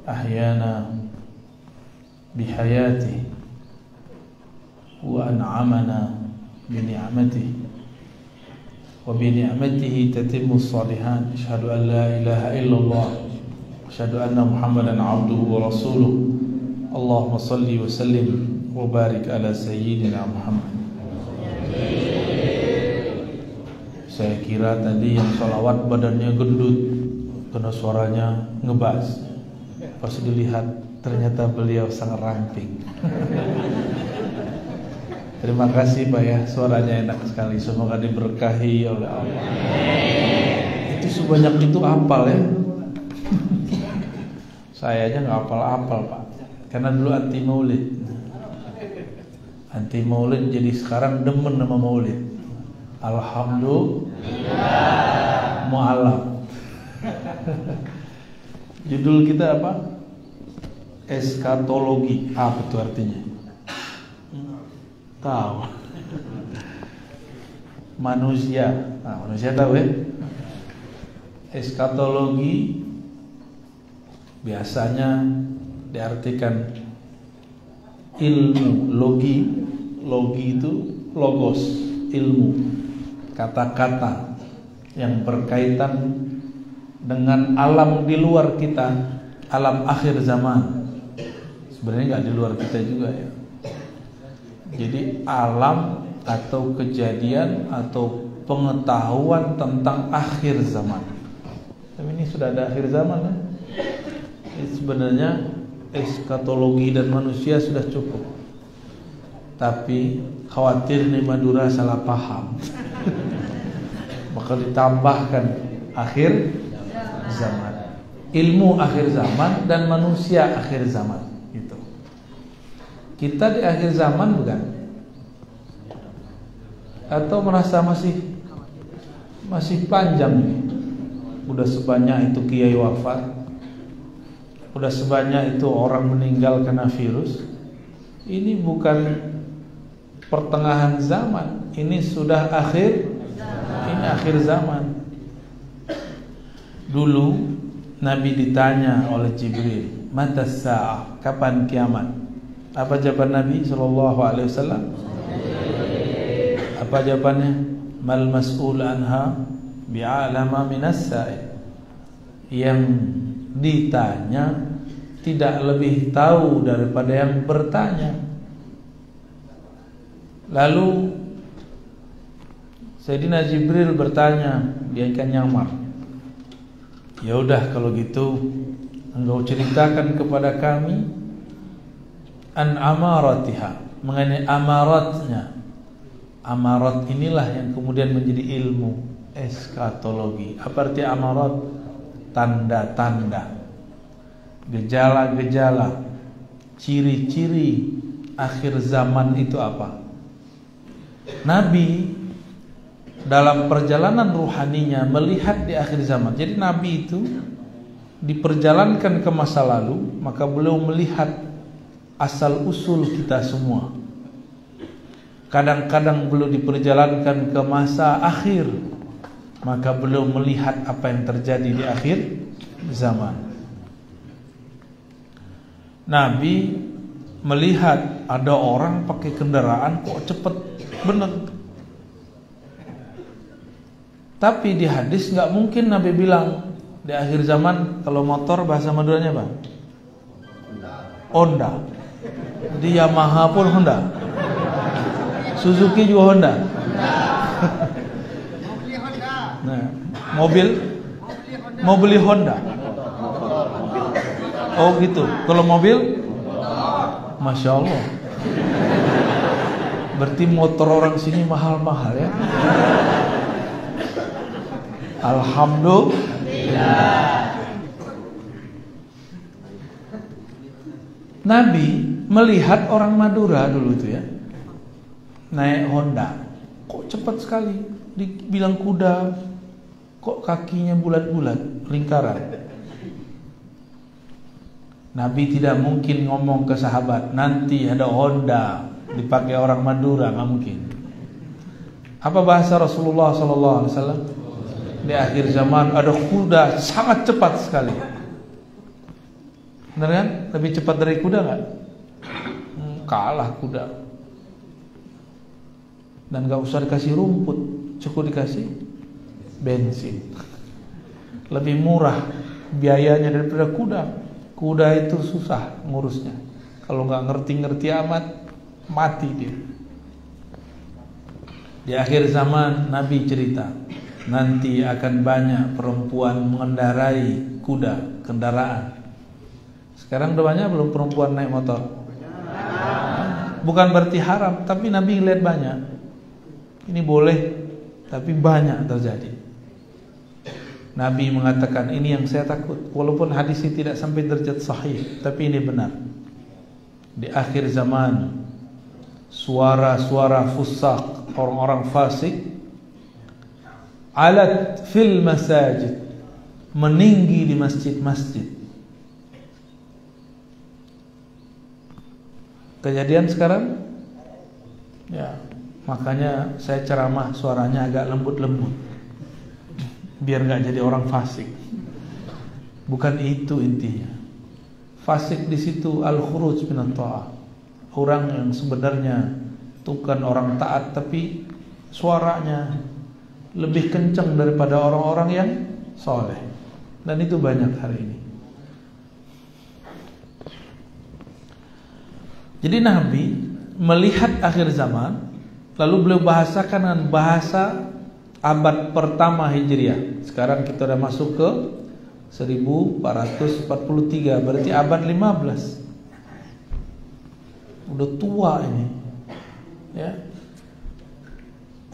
أحيانا بحياته وأنعمنا بنعمته وبنعمته تتم الصالحات. أشهد أن لا إله إلا الله أشهد أن محمدا عبده ورسوله. اللهم صل وسلم وبارك على سيدنا Muhammad. Saya kira tadi yang sholawat badannya gendut karena suaranya ngebas. Pas dilihat ternyata beliau sangat ramping. Terima kasih Pak ya, suaranya enak sekali. Semoga diberkahi oleh Allah. Itu sebanyak itu hafal ya. Saya aja nggak hafal-hafal Pak, karena dulu anti maulid. Anti maulid jadi sekarang demen sama maulid. Alhamdulillah mu'alaf. Judul kita apa? Eskatologi. Apa itu artinya? Tahu. Manusia. Nah, manusia tahu ya? Eskatologi biasanya diartikan ilmu. Logi itu logos, ilmu, kata-kata yang berkaitan dengan alam di luar kita, alam akhir zaman. Sebenarnya nggak di luar kita juga ya. Jadi alam atau kejadian atau pengetahuan tentang akhir zaman. Tapi ini sudah ada akhir zaman kan? Sebenarnya eskatologi dan manusia sudah cukup. Tapi khawatir nih Madura salah paham. Maka ditambahkan akhir zaman, ilmu akhir zaman dan manusia akhir zaman. Gitu. Kita di akhir zaman bukan? Atau merasa masih panjang nih? Udah sebanyak itu kiai wafat, udah sebanyak itu orang meninggal kena virus. Ini bukan pertengahan zaman, ini sudah akhir. Ini akhir zaman. Dulu Nabi ditanya oleh Jibril, "Mata sa'ah?" Kapan kiamat? Apa jawaban Nabi sallallahu alaihi wasallam? Apa jawabannya? "Mal mas'ul anha bi'alama minas sa'il." Yang ditanya tidak lebih tahu daripada yang bertanya. Lalu Sayyidina Jibril bertanya, dia ikan nyamar. Ya udah kalau gitu engkau ceritakan kepada kami an amaratiha, mengenai amaratnya. Amarat inilah yang kemudian menjadi ilmu eskatologi. Apa arti amarat? Tanda-tanda, gejala-gejala, ciri-ciri akhir zaman itu apa? Nabi dalam perjalanan ruhaninya melihat di akhir zaman. Jadi Nabi itu diperjalankan ke masa lalu, maka beliau melihat asal usul kita semua. Kadang-kadang beliau diperjalankan ke masa akhir, maka beliau melihat apa yang terjadi di akhir zaman. Nabi melihat ada orang pakai kendaraan kok cepet bener. Tapi di hadis nggak mungkin Nabi bilang di akhir zaman kalau motor bahasa Maduranya apa? Honda. Di Yamaha pun Honda. Suzuki juga Honda. Nah, mau beli Honda. Oh gitu. Kalau mobil, Masya Allah. Berarti motor orang sini mahal-mahal ya. Alhamdulillah. Nabi melihat orang Madura dulu itu ya, naik Honda, kok cepat sekali. Dibilang kuda, kok kakinya bulat-bulat, lingkaran. Nabi tidak mungkin ngomong ke sahabat, nanti ada Honda dipakai orang Madura, nggak mungkin. Apa bahasa Rasulullah SAW? Di akhir zaman ada kuda sangat cepat sekali. Benar kan? Lebih cepat dari kuda nggak? Kalah kuda. Dan nggak usah dikasih rumput, cukup dikasih bensin. Lebih murah biayanya daripada kuda. Kuda itu susah ngurusnya. Kalau nggak ngerti-ngerti amat, mati dia. Di akhir zaman Nabi cerita, nanti akan banyak perempuan mengendarai kuda, kendaraan. Sekarang udah banyak belum perempuan naik motor? Bukan berarti haram, tapi Nabi ngeliat banyak. Ini boleh, tapi banyak terjadi. Nabi mengatakan, ini yang saya takut. Walaupun hadis ini tidak sampai derajat sahih, tapi ini benar. Di akhir zaman, suara-suara fusaq, orang-orang fasik, alat fil masajid, meninggi di masjid-masjid. Kejadian sekarang, ya, makanya saya ceramah suaranya agak lembut-lembut, biar nggak jadi orang fasik. Bukan itu intinya. Fasik di situ al-khuruj min ta'ah. Orang yang sebenarnya bukan orang taat, tapi suaranya lebih kencang daripada orang-orang yang soleh. Dan itu banyak hari ini. Jadi Nabi melihat akhir zaman, lalu beliau bahasakan dengan bahasa abad pertama Hijriah. Sekarang kita sudah masuk ke 1443, berarti abad 15. Udah tua ini, ya.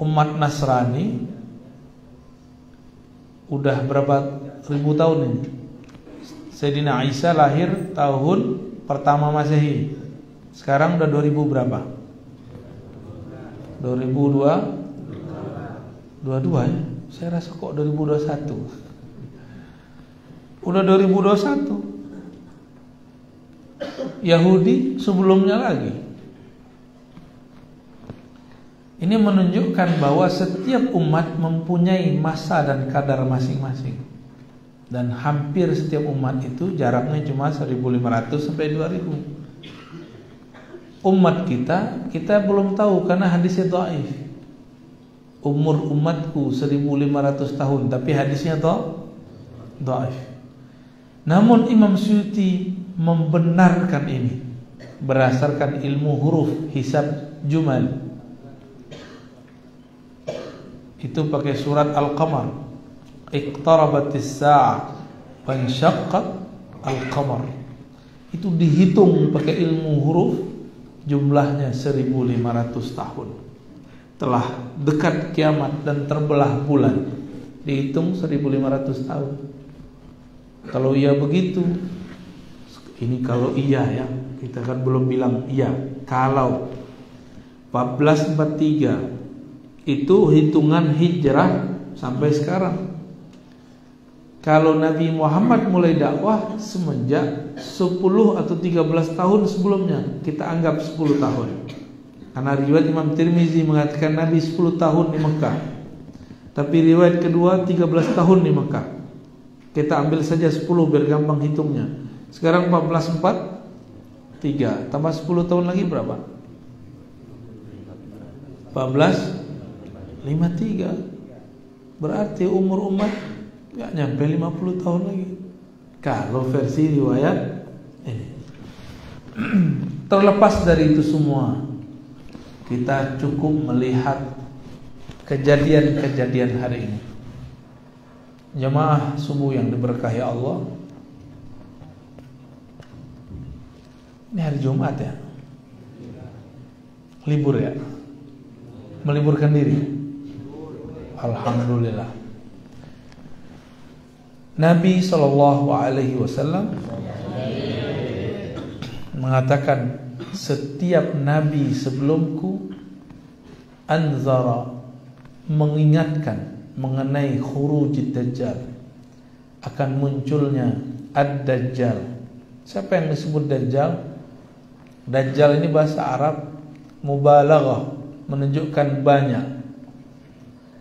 Umat Nasrani udah berapa ribu tahun ini? Sayyidina Isa lahir tahun pertama Masehi. Sekarang udah 2000 berapa? 2022 ya? Saya rasa kok 2021. Udah 2021. Yahudi sebelumnya lagi. Ini menunjukkan bahwa setiap umat mempunyai masa dan kadar masing-masing. Dan hampir setiap umat itu jaraknya cuma 1500 sampai 2000. Umat kita belum tahu karena hadisnya dhaif. Umur umatku 1500 tahun, tapi hadisnya dhaif. Namun Imam Suyuti membenarkan ini berdasarkan ilmu huruf hisab jumal. Itu pakai surat Al-Qamar. Iqtarabatis sa'ah wa insyaqqat al-qamar. Itu dihitung pakai ilmu huruf, jumlahnya 1500 tahun. Telah dekat kiamat dan terbelah bulan. Dihitung 1500 tahun. Kalau iya begitu, ini kalau iya ya, kita kan belum bilang iya. Kalau 1443 itu hitungan hijrah sampai sekarang. Kalau Nabi Muhammad mulai dakwah semenjak 10 atau 13 tahun sebelumnya, kita anggap 10 tahun. Karena riwayat Imam Tirmizi mengatakan Nabi 10 tahun di Mekah. Tapi riwayat kedua 13 tahun di Mekah. Kita ambil saja 10 biar gampang hitungnya. Sekarang 1443 tambah 10 tahun lagi berapa? 1453. Berarti umur umat gak nyampe 50 tahun lagi. Kalau versi riwayat ini. Terlepas dari itu semua, kita cukup melihat kejadian-kejadian hari ini. Jamaah subuh yang diberkahi Allah, ini hari Jumat ya, libur ya, meliburkan diri. Alhamdulillah. Nabi SAW mengatakan, setiap nabi sebelumku anzara, mengingatkan mengenai khurujid dajjal, akan munculnya ad-dajjal. Siapa yang disebut dajjal? Dajjal ini bahasa Arab mubalaghah, menunjukkan banyak.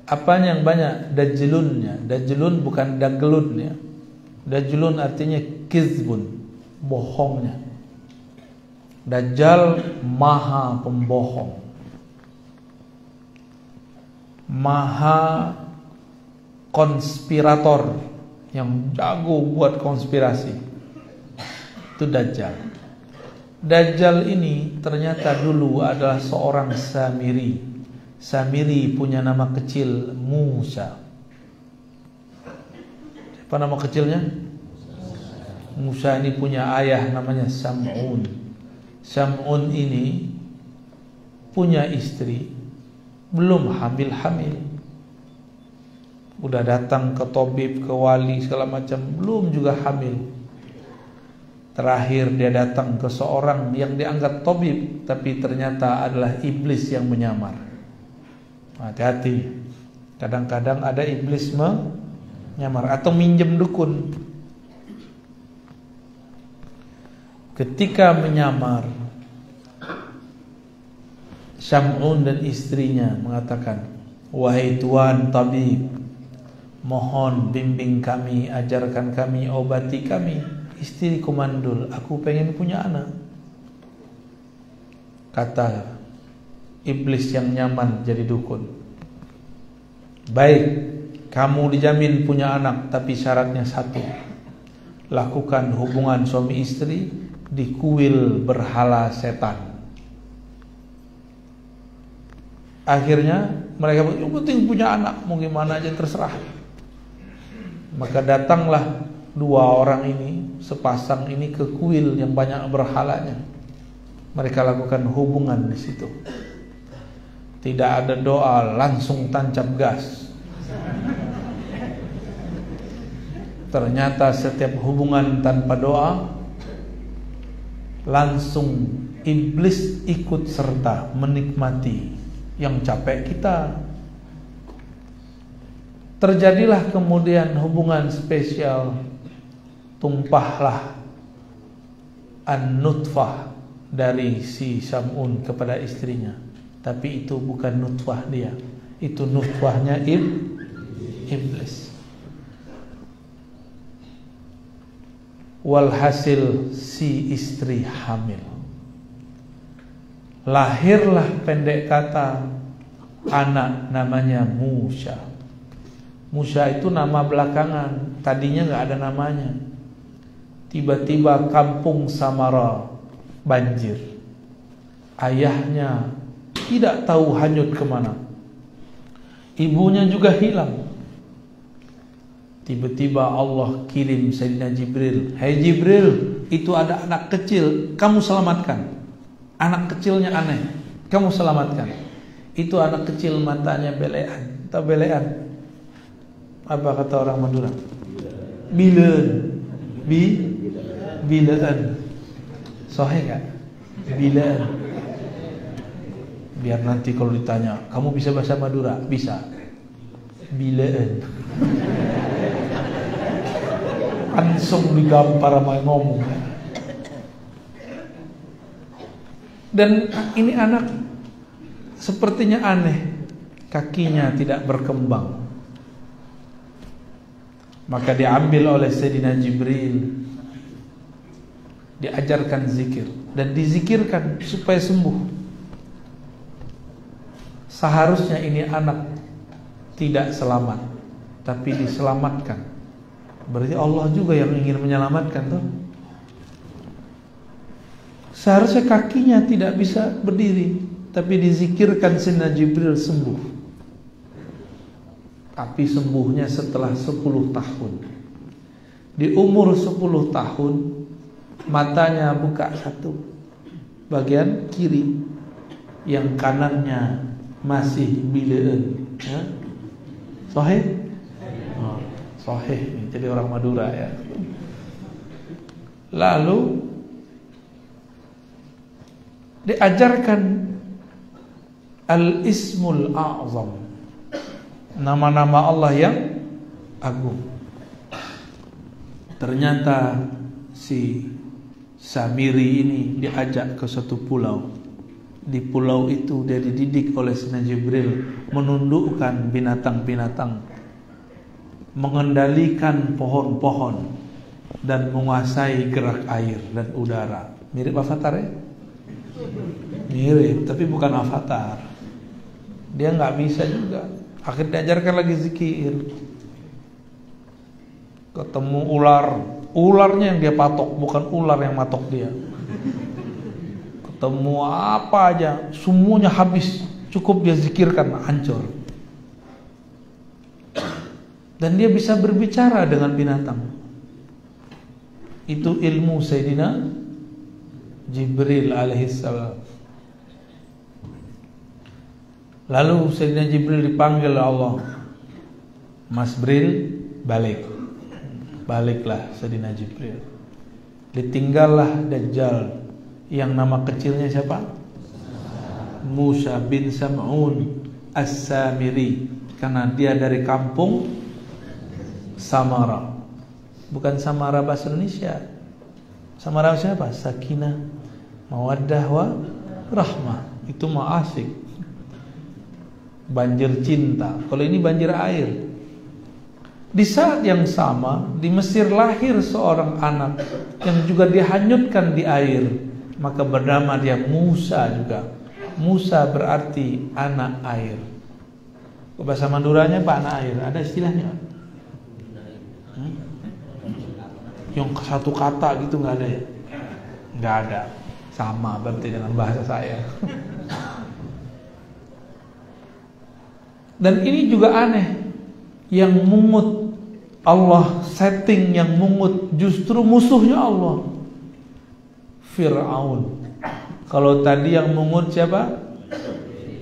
Apanya yang banyak? Dajjalunnya. Dajjalun bukan daglun ya. Dajjalun artinya kizbun, bohongnya. Dajjal maha pembohong, maha konspirator yang jago buat konspirasi. Itu Dajjal. Dajjal ini ternyata dulu adalah seorang Samiri. Samiri punya nama kecil Musa. Apa nama kecilnya? Musa ini punya ayah namanya Sam'un. Sam'un ini punya istri, belum hamil-hamil. Udah datang ke tabib, ke wali segala macam, belum juga hamil. Terakhir dia datang ke seorang yang dianggap tabib, tapi ternyata adalah iblis yang menyamar. Hati-hati. Kadang-kadang ada iblis menyamar atau minjem dukun. Ketika menyamar, Sam'un dan istrinya mengatakan, "Wahai tuan tabib, mohon bimbing kami, ajarkan kami, obati kami. Istriku mandul, aku pengen punya anak." Kata iblis yang nyaman jadi dukun, "Baik, kamu dijamin punya anak, tapi syaratnya satu. Lakukan hubungan suami istri di kuil berhala setan." Akhirnya mereka yang penting punya anak, mau gimana aja terserah. Maka datanglah dua orang ini, sepasang ini ke kuil yang banyak berhalanya. Mereka lakukan hubungan di situ. Tidak ada doa, langsung tancap gas. Ternyata setiap hubungan tanpa doa, langsung iblis ikut serta menikmati. Yang capek kita. Terjadilah kemudian hubungan spesial. Tumpahlah an-nutfah dari si Sam'un kepada istrinya. Tapi itu bukan nutfah dia, itu nutfahnya iblis. Walhasil si istri hamil. Lahirlah pendek kata anak namanya Musa. Musa itu nama belakangan, tadinya gak ada namanya. Tiba-tiba kampung Samara banjir. Ayahnya tidak tahu hanyut kemana. Ibunya juga hilang. Tiba-tiba Allah kirim Sayyidina Jibril. "Hai Jibril, itu ada anak kecil, kamu selamatkan. Anak kecilnya aneh, kamu selamatkan." Itu anak kecil matanya belean. Tahu belean? Apa kata orang Madura? Bileun. Bileun. Sahih gak? Bileun. Biar nanti kalau ditanya, "Kamu bisa bahasa Madura?" Bisa. Bileun. Langsung digampar sama ngomong. Dan ini anak sepertinya aneh, kakinya tidak berkembang. Maka diambil oleh Sayyidina Jibril, diajarkan zikir dan dizikirkan supaya sembuh. Seharusnya ini anak tidak selamat, tapi diselamatkan. Berarti Allah juga yang ingin menyelamatkan tuh. Seharusnya kakinya tidak bisa berdiri, tapi dizikirkan Sayyidina Jibril sembuh. Tapi sembuhnya setelah 10 tahun. Di umur 10 tahun matanya buka satu, bagian kiri, yang kanannya masih bileun. Sahih? Oh, sahih. Jadi orang Madura ya. Lalu diajarkan Al-Ismul A'zam, nama-nama Allah yang agung. Ternyata si Samiri ini diajak ke suatu pulau. Di pulau itu dia dididik oleh Sayyidina Jibril menundukkan binatang-binatang, mengendalikan pohon-pohon, dan menguasai gerak air dan udara. Mirip Avatar ya? Mirip, tapi bukan Avatar. Dia nggak bisa juga. Akhirnya diajarkan lagi zikir. Ketemu ular, ularnya yang dia patok, bukan ular yang matok dia. Ketemu apa aja, semuanya habis, cukup dia zikirkan, hancur. Dan dia bisa berbicara dengan binatang. Itu ilmu Sayyidina Jibril alaihissalam. Lalu Sayyidina Jibril dipanggil Allah, Mas Bril, balik. Baliklah Sayyidina Jibril. Ditinggallah Dajjal yang nama kecilnya siapa? Musa bin Sam'un As-Samiri, karena dia dari kampung Samara. Bukan Samara bahasa Indonesia. Samara siapa? Sakinah, mawaddah wa rahmah. Itu mah asik. Banjir cinta. Kalau ini banjir air. Di saat yang sama di Mesir lahir seorang anak yang juga dihanyutkan di air, maka bernama dia Musa juga. Musa berarti anak air. Bahasa Maduranya Pak, anak air. Ada istilahnya? Yang satu kata gitu nggak ada ya? Nggak ada. Sama berarti dengan bahasa saya. Dan ini juga aneh. Yang mungut Allah setting, yang mungut justru musuhnya Allah, Fir'aun. Kalau tadi yang mungut siapa?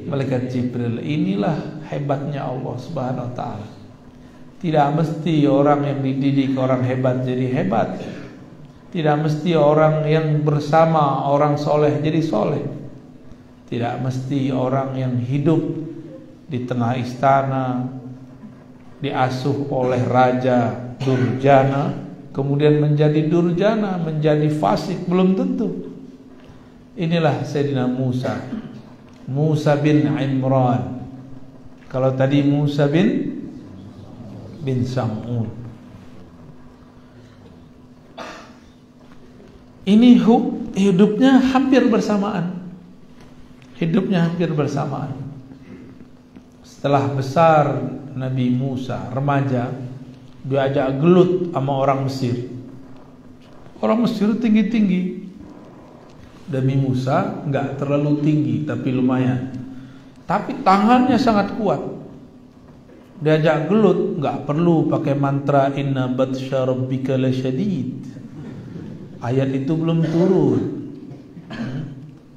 Malaikat Jibril. Inilah hebatnya Allah Subhanahu wa ta'ala. Tidak mesti orang yang dididik orang hebat jadi hebat. Tidak mesti orang yang bersama orang soleh jadi soleh. Tidak mesti orang yang hidup di tengah istana, diasuh oleh raja durjana, kemudian menjadi durjana, menjadi fasik, belum tentu. Inilah Sayyidina Musa, Musa bin Imran. Kalau tadi Musa bin Sam'un. Ini hidupnya hampir bersamaan. Hidupnya hampir bersamaan. Setelah besar Nabi Musa, remaja, diajak gelut sama orang Mesir. Orang Mesir tinggi-tinggi. Nabi Musa enggak terlalu tinggi, tapi lumayan. Tapi tangannya sangat kuat. Diajak gelut, enggak perlu pakai mantra inna batsya rabbika lasyadid. Ayat itu belum turun.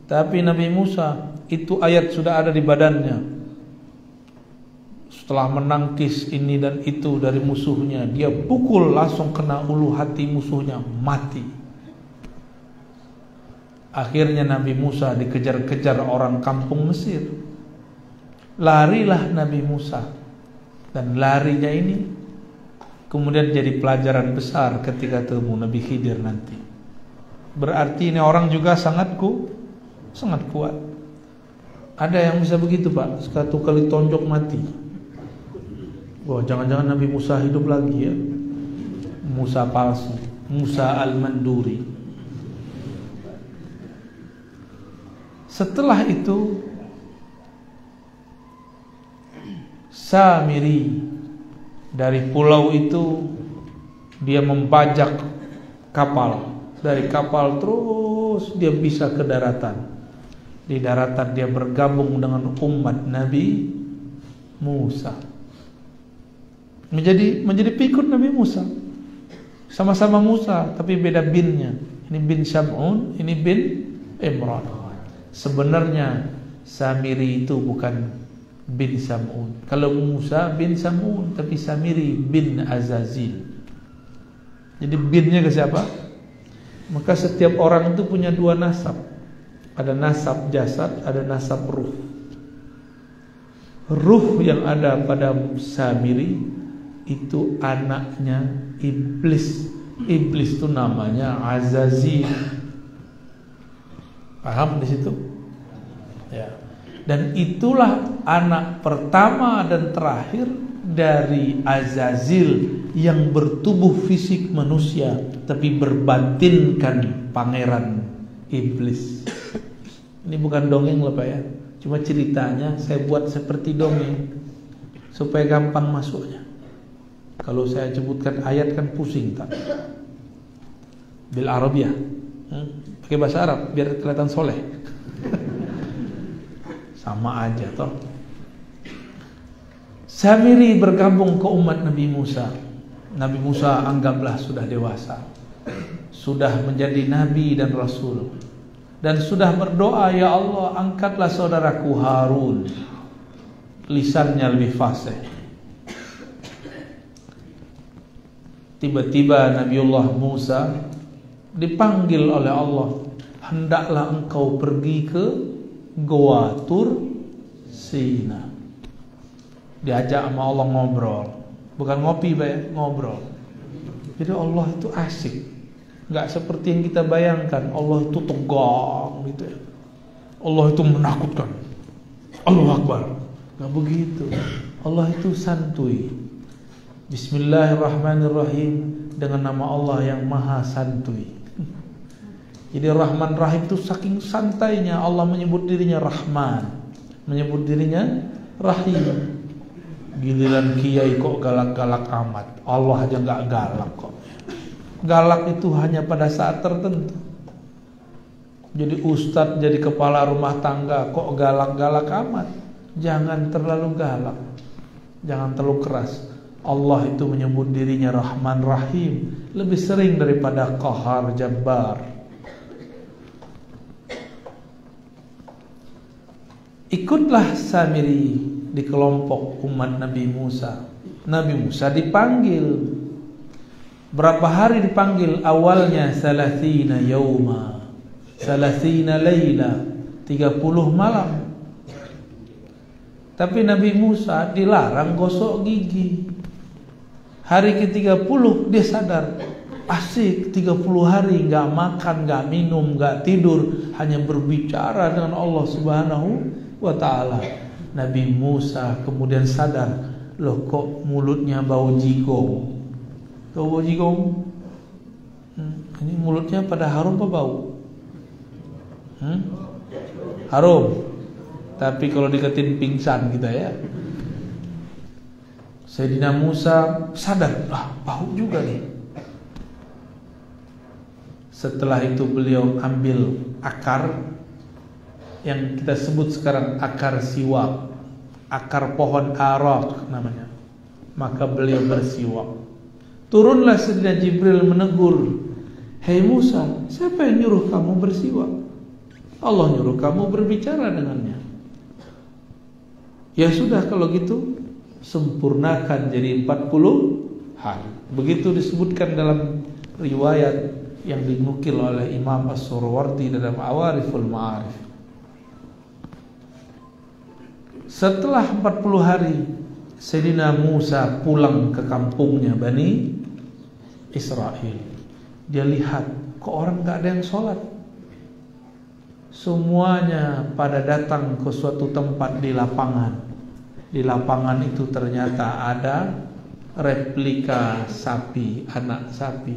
Tapi Nabi Musa, itu ayat sudah ada di badannya. Setelah menangkis ini dan itu dari musuhnya, dia pukul langsung kena ulu hati musuhnya, mati. Akhirnya Nabi Musa dikejar-kejar orang kampung Mesir. Larilah Nabi Musa. Dan larinya ini kemudian jadi pelajaran besar ketika ketemu Nabi Khidir nanti. Berarti ini orang juga sangat kuat. Ada yang bisa begitu Pak, satu kali tonjok mati. Wah, jangan-jangan Nabi Musa hidup lagi ya. Musa palsu, Musa al-Manduri. Setelah itu Samiri dari pulau itu dia membajak kapal. Dari kapal terus dia bisa ke daratan. Di daratan dia bergabung dengan umat Nabi Musa. Menjadi pikut Nabi Musa. Sama-sama Musa, tapi beda binnya. Ini bin Sam'un, ini bin Imran. Sebenarnya Samiri itu bukan bin Sam'un. Kalau Musa bin Sam'un, tapi Samiri bin Azazil. Jadi binnya ke siapa? Maka setiap orang itu punya dua nasab. Ada nasab jasad, ada nasab ruh. Ruh yang ada pada Samiri itu anaknya iblis. Iblis itu namanya Azazil. Paham di situ? Ya. Dan itulah anak pertama dan terakhir dari Azazil yang bertubuh fisik manusia tapi berbatinkan pangeran iblis. Ini bukan dongeng loh Pak ya, cuma ceritanya saya buat seperti dongeng supaya gampang masuknya. Kalau saya sebutkan ayat kan pusing tak? Bil Arabiyah, pakai bahasa Arab biar kelihatan soleh. Sama aja toh. Samiri bergabung ke umat Nabi Musa. Nabi Musa anggaplah sudah dewasa, sudah menjadi nabi dan rasul, dan sudah berdoa, ya Allah angkatlah saudaraku Harun, lisannya lebih fasih. Tiba-tiba Nabiullah Musa dipanggil oleh Allah, hendaklah engkau pergi ke Goa Tur Sina. Diajak sama Allah ngobrol, bukan ngopi Pak, ngobrol. Jadi Allah itu asik, nggak seperti yang kita bayangkan. Allah itu tegang gitu ya, Allah itu menakutkan, Allahu Akbar. Nggak begitu. Allah itu santuy. Bismillahirrahmanirrahim, dengan nama Allah yang maha santuy. Jadi Rahman Rahim itu saking santainya Allah menyebut dirinya Rahman, menyebut dirinya Rahim. Giliran kiai kok galak-galak amat, Allah aja nggak galak kok. Galak itu hanya pada saat tertentu. Jadi ustadz, jadi kepala rumah tangga kok galak-galak amat. Jangan terlalu galak, jangan terlalu keras. Allah itu menyebut dirinya Rahman Rahim lebih sering daripada Qahar Jabbar. Ikutlah Samiri di kelompok umat Nabi Musa. Nabi Musa dipanggil. Berapa hari dipanggil? Awalnya salasina yauma, salasina laila, 30 malam. Tapi Nabi Musa dilarang gosok gigi. Hari ke-30 dia sadar, asik 30 hari gak makan, gak minum, gak tidur, hanya berbicara dengan Allah Subhanahu wa ta'ala. Nabi Musa kemudian sadar, loh kok mulutnya bau jigong. Tahu bau jigong? Ini mulutnya pada harum apa bau? Harum. Tapi kalau deketin pingsan kita ya. Sayyidina Musa sadar, bau juga nih. Setelah itu beliau ambil akar yang kita sebut sekarang akar siwak, akar pohon arak namanya. Maka beliau bersiwak. Turunlah Sayyidina Jibril menegur, hei Musa, siapa yang nyuruh kamu bersiwak? Allah nyuruh kamu berbicara dengannya. Ya sudah kalau gitu, sempurnakan jadi 40 hari. Begitu disebutkan dalam riwayat yang dinukil oleh Imam As-Surwardi dalam Awariful Ma'arif. Setelah 40 hari Sayyidina Musa pulang ke kampungnya Bani Israel. Dia lihat kok orang gak ada yang sholat. Semuanya pada datang ke suatu tempat di lapangan. Di lapangan itu ternyata ada replika sapi, anak sapi,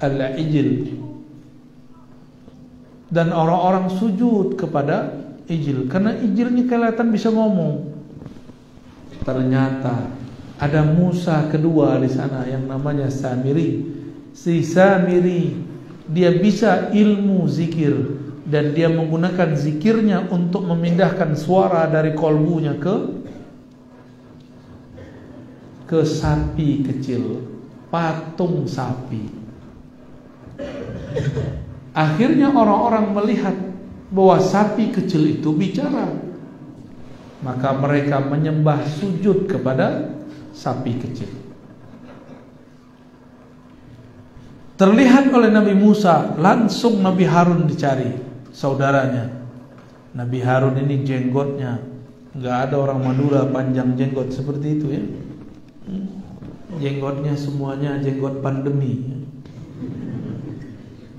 al-ijil. Dan orang-orang sujud kepada ijil, karena ijilnya kelihatan bisa ngomong. Ternyata ada Musa kedua di sana yang namanya Samiri. Si Samiri dia bisa ilmu zikir dan dia menggunakan zikirnya untuk memindahkan suara dari kolbunya ke sapi kecil, patung sapi. Akhirnya orang-orang melihat bahwa sapi kecil itu bicara. Maka mereka menyembah sujud kepada sapi kecil. Terlihat oleh Nabi Musa, langsung Nabi Harun dicari, saudaranya. Nabi Harun ini jenggotnya, gak ada orang Madura panjang jenggot seperti itu ya. Jenggotnya semuanya jenggot pandemi.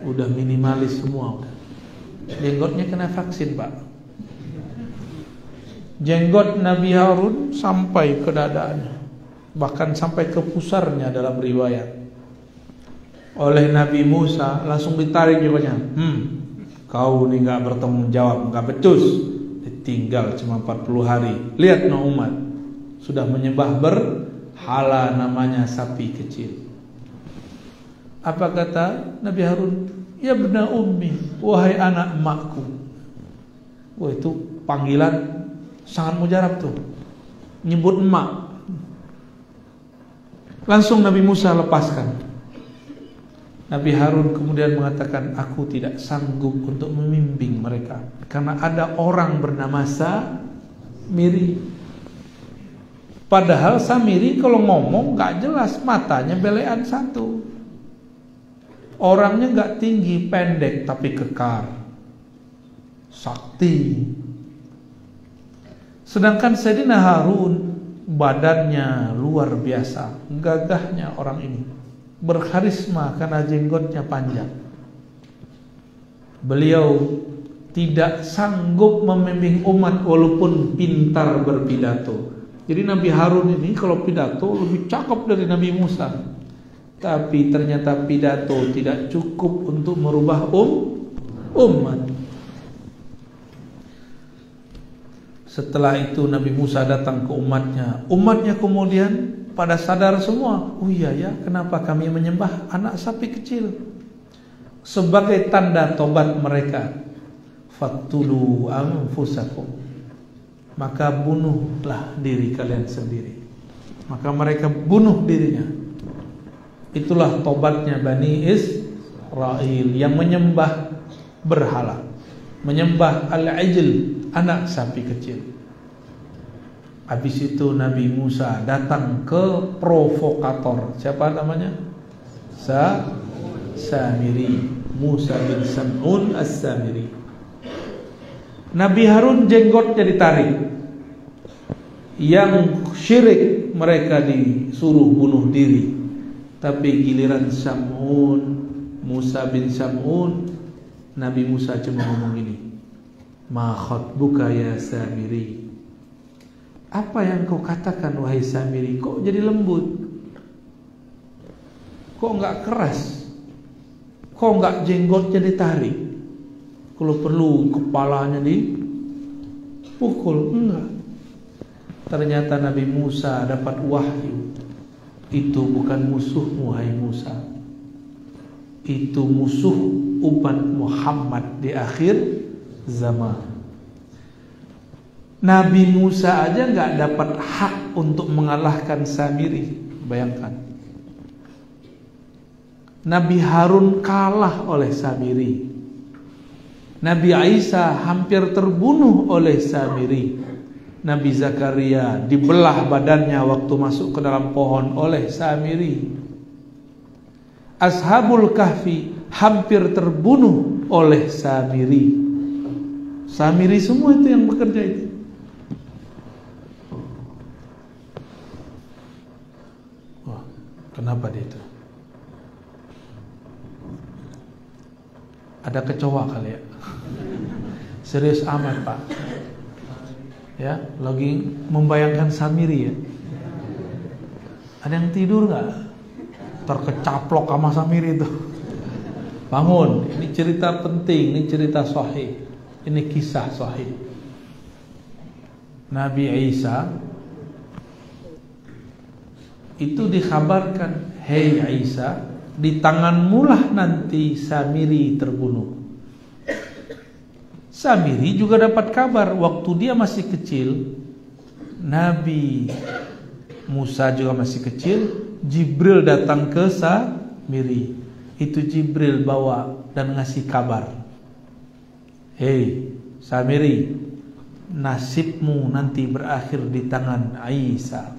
Udah minimalis semua udah. Jenggotnya kena vaksin Pak. Jenggot Nabi Harun sampai ke dadanya. bahkan sampai ke pusarnya dalam riwayat, oleh Nabi Musa, langsung ditarik jiwanya. Kau ini gak bertanggung jawab, gak becus. Ditinggal cuma 40 hari. Lihat no umat, sudah menyembah berhala namanya sapi kecil. Apa kata Nabi Harun? Ya bena ummi, wahai anak emakku. Wah, itu panggilan sangat mujarab tuh, nyebut emak. Langsung Nabi Musa lepaskan. Nabi Harun kemudian mengatakan, aku tidak sanggup untuk membimbing mereka karena ada orang bernama Samiri. Padahal Samiri kalau ngomong gak jelas, matanya belean satu, orangnya gak tinggi, pendek tapi kekar, sakti. Sedangkan Sayyidina Harun badannya luar biasa, gagahnya orang ini, berkarisma karena jenggotnya panjang. Beliau tidak sanggup membimbing umat walaupun pintar berpidato. Jadi Nabi Harun ini kalau pidato lebih cakep dari Nabi Musa. Tapi ternyata pidato tidak cukup untuk merubah umat. Setelah itu Nabi Musa datang ke umatnya. Umatnya kemudian pada sadar semua, oh iya ya, kenapa kami menyembah anak sapi kecil? Sebagai tanda tobat mereka, faktulu anfusakum, maka bunuhlah diri kalian sendiri. Maka mereka bunuh dirinya. Itulah tobatnya Bani Israel yang menyembah berhala, menyembah al-ijl, anak sapi kecil. Habis itu Nabi Musa datang ke provokator. Siapa namanya? Samiri, Musa bin Sam'un as-Samiri. Nabi Harun jenggotnya ditarik. Yang syirik mereka disuruh bunuh diri. Tapi giliran Sam'un, Musa bin Sam'un, Nabi Musa cuma ngomong gini, ma khatbuka ya Samiri, apa yang kau katakan wahai Samiri? Kok jadi lembut? Kok enggak keras? Kok enggak jenggotnya ditarik? Kalau perlu kepalanya dipukul? Enggak. Ternyata Nabi Musa dapat wahyu. Itu bukan musuhmu wahai Musa. Itu musuh umat Muhammad di akhir zaman. Nabi Musa aja gak dapat hak untuk mengalahkan Samiri. Bayangkan, Nabi Harun kalah oleh Samiri. Nabi Isa hampir terbunuh oleh Samiri. Nabi Zakaria dibelah badannya waktu masuk ke dalam pohon oleh Samiri. Ashabul Kahfi hampir terbunuh oleh Samiri. Samiri semua itu yang bekerja itu. Wah, kenapa dia itu? Ada kecoa kali ya? Serius amat Pak. Ya, lagi membayangkan Samiri ya. Ada yang tidur gak? Terkecaplok sama Samiri itu. Bangun, ini cerita penting, ini cerita sahih. Ini kisah sahih. Nabi Isa itu dikhabarkan, hei Isa, di tanganmulah nanti Samiri terbunuh. Samiri juga dapat kabar waktu dia masih kecil. Nabi Musa juga masih kecil. Jibril datang ke Samiri. Itu Jibril bawa dan ngasih kabar, hei Samiri, nasibmu nanti berakhir di tangan Isa.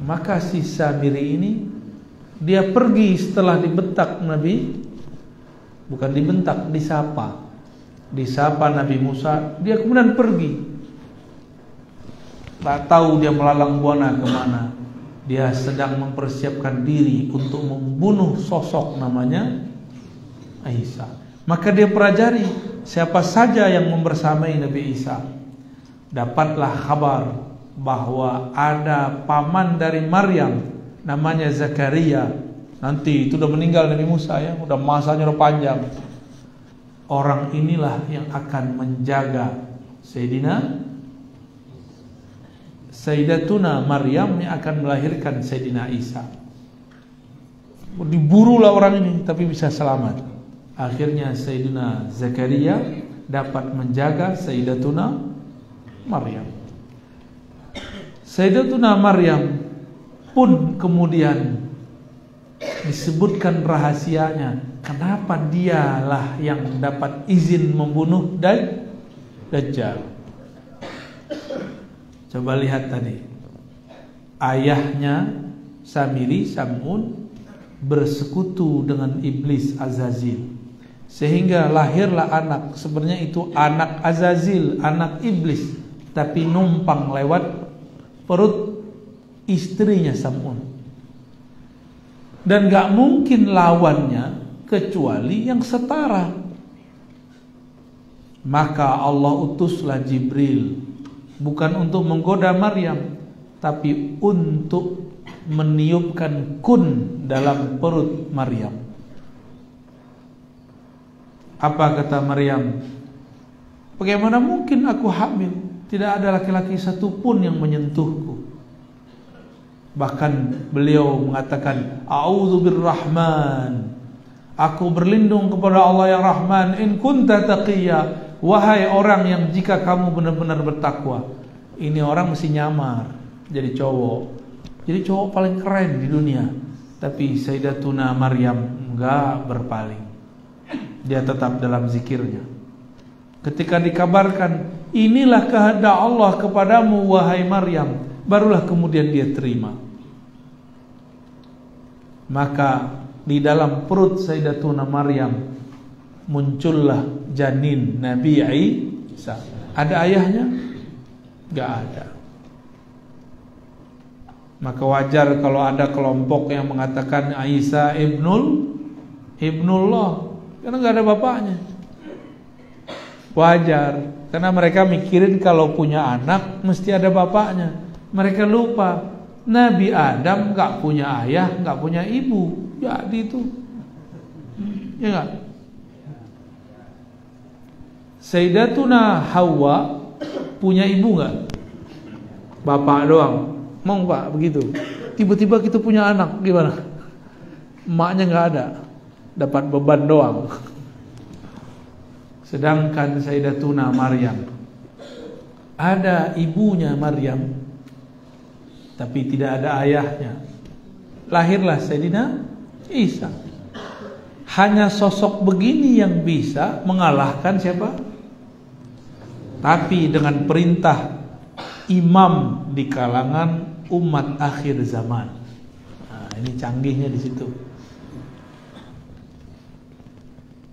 Maka si Samiri ini dia pergi setelah dibentak Nabi, bukan dibentak, disapa Nabi Musa. Dia kemudian pergi, tak tahu dia melalang buana kemana. Dia sedang mempersiapkan diri untuk membunuh sosok namanya Isa. Maka dia pelajari siapa saja yang membersamai Nabi Isa. Dapatlah kabar bahwa ada paman dari Maryam namanya Zakaria. Nanti itu udah meninggal Nabi Musa ya, udah masanya udah panjang. Orang inilah yang akan menjaga Sayyidatuna Maryam yang akan melahirkan Sayyidina Isa. Diburulah orang ini tapi bisa selamat. Akhirnya Sayyidina Zakaria dapat menjaga Sayyidatuna Maryam. Sayyidatuna Maryam pun kemudian disebutkan rahasianya, kenapa dialah yang dapat izin membunuh Dajjal. Coba lihat tadi, ayahnya Samiri, Sam'un, bersekutu dengan iblis Azazil, sehingga lahirlah anak. Sebenarnya itu anak Azazil, anak iblis, tapi numpang lewat perut istrinya Sam'un. Dan gak mungkin lawannya kecuali yang setara. Maka Allah utuslah Jibril, bukan untuk menggoda Maryam, tapi untuk meniupkan kun dalam perut Maryam. Apa kata Maryam? Bagaimana mungkin aku hamil? Tidak ada laki-laki satupun yang menyentuhku. Bahkan beliau mengatakan, A'udzu birrahman, aku berlindung kepada Allah yang Rahman, in kunta taqiyya, wahai orang yang jika kamu benar-benar bertakwa. Ini orang mesti nyamar jadi cowok. Jadi cowok paling keren di dunia. Tapi Sayyidatuna Maryam enggak berpaling. Dia tetap dalam zikirnya. Ketika dikabarkan, inilah kehendak Allah kepadamu wahai Maryam, barulah kemudian dia terima. Maka di dalam perut Sayyidatuna Maryam muncullah janin Nabi Isa. Ada ayahnya? Gak ada. Maka wajar kalau ada kelompok yang mengatakan Isa ibnullah, karena gak ada bapaknya. Wajar, karena mereka mikirin kalau punya anak mesti ada bapaknya. Mereka lupa Nabi Adam gak punya ayah, gak punya ibu. Jadi itu, ya gak? Sayyidatuna Hawa punya ibu gak? Bapak doang. Mau Pak begitu? Tiba-tiba kita punya anak, gimana? Emaknya gak ada, dapat beban doang. Sedangkan Sayyidatuna Maryam ada ibunya Maryam, tapi tidak ada ayahnya. Lahirlah Sayyidina Isa. Hanya sosok begini yang bisa mengalahkan siapa? Tapi dengan perintah imam di kalangan umat akhir zaman. Nah, ini canggihnya di situ.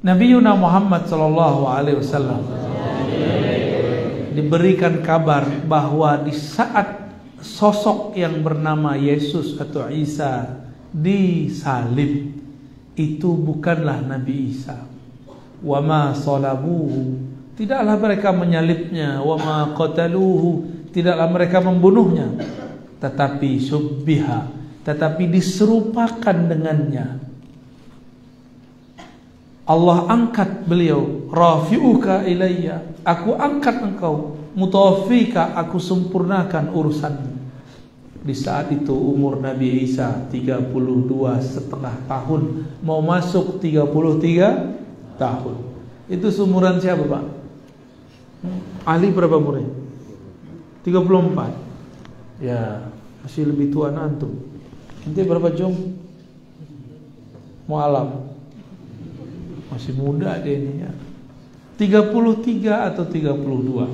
Nabi Muhammad SAW diberikan kabar bahwa di saat sosok yang bernama Yesus atau Isa disalib, itu bukanlah Nabi Isa. Wa ma salabuhu, tidaklah mereka menyalibnya. Wa ma qataluhu, tidaklah mereka membunuhnya. Tetapi subbiha, tetapi diserupakan dengannya. Allah angkat beliau, rafi'uka ilayya, aku angkat engkau, mutawafika, aku sempurnakan urusanmu. Di saat itu umur Nabi Isa 32,5 tahun, mau masuk 33 tahun. Itu seumuran siapa Pak? Ali berapa umurnya? 34. Ya, masih lebih tua antum. Nanti berapa jom? Mu'alam. Masih muda dia ini ya. 33 atau 32.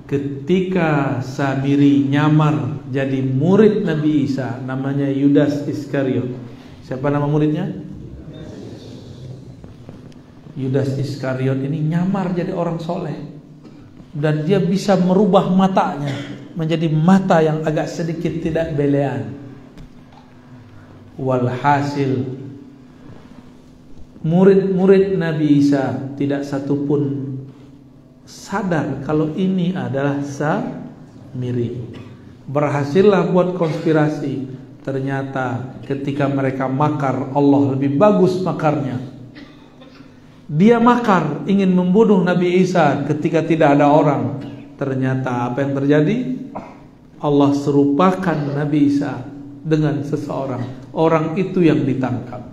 Ketika Samiri nyamar jadi murid Nabi Isa, namanya Yudas Iskariot. Siapa nama muridnya? Yudas Iskariot ini nyamar jadi orang soleh, dan dia bisa merubah matanya menjadi mata yang agak sedikit tidak belean. Walhasil murid-murid Nabi Isa tidak satupun sadar kalau ini adalah Samiri. Berhasillah buat konspirasi. Ternyata ketika mereka makar, Allah lebih bagus makarnya. Dia makar ingin membunuh Nabi Isa ketika tidak ada orang. Ternyata apa yang terjadi? Allah serupakan Nabi Isa dengan seseorang. Orang itu yang ditangkap.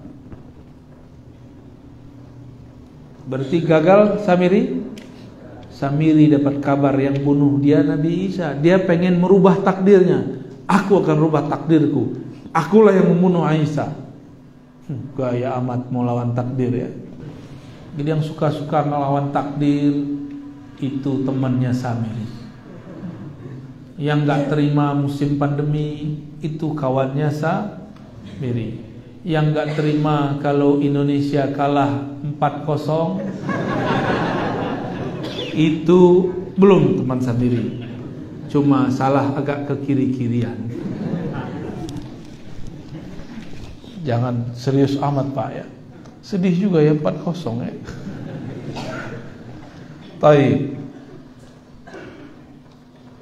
Berarti gagal Samiri. Samiri dapat kabar yang bunuh dia Nabi Isa. Dia pengen merubah takdirnya. Aku akan rubah takdirku. Akulah yang membunuh Isa. Gaya amat mau lawan takdir ya. Jadi yang suka-suka ngelawan takdir itu temannya Samiri. Yang gak terima musim pandemi itu kawannya Samiri. Yang gak terima kalau Indonesia kalah 4-0 itu belum teman Samiri. Cuma salah agak ke kiri-kirian. Jangan serius amat Pak ya. Sedih juga ya 4-0 ya. Baik.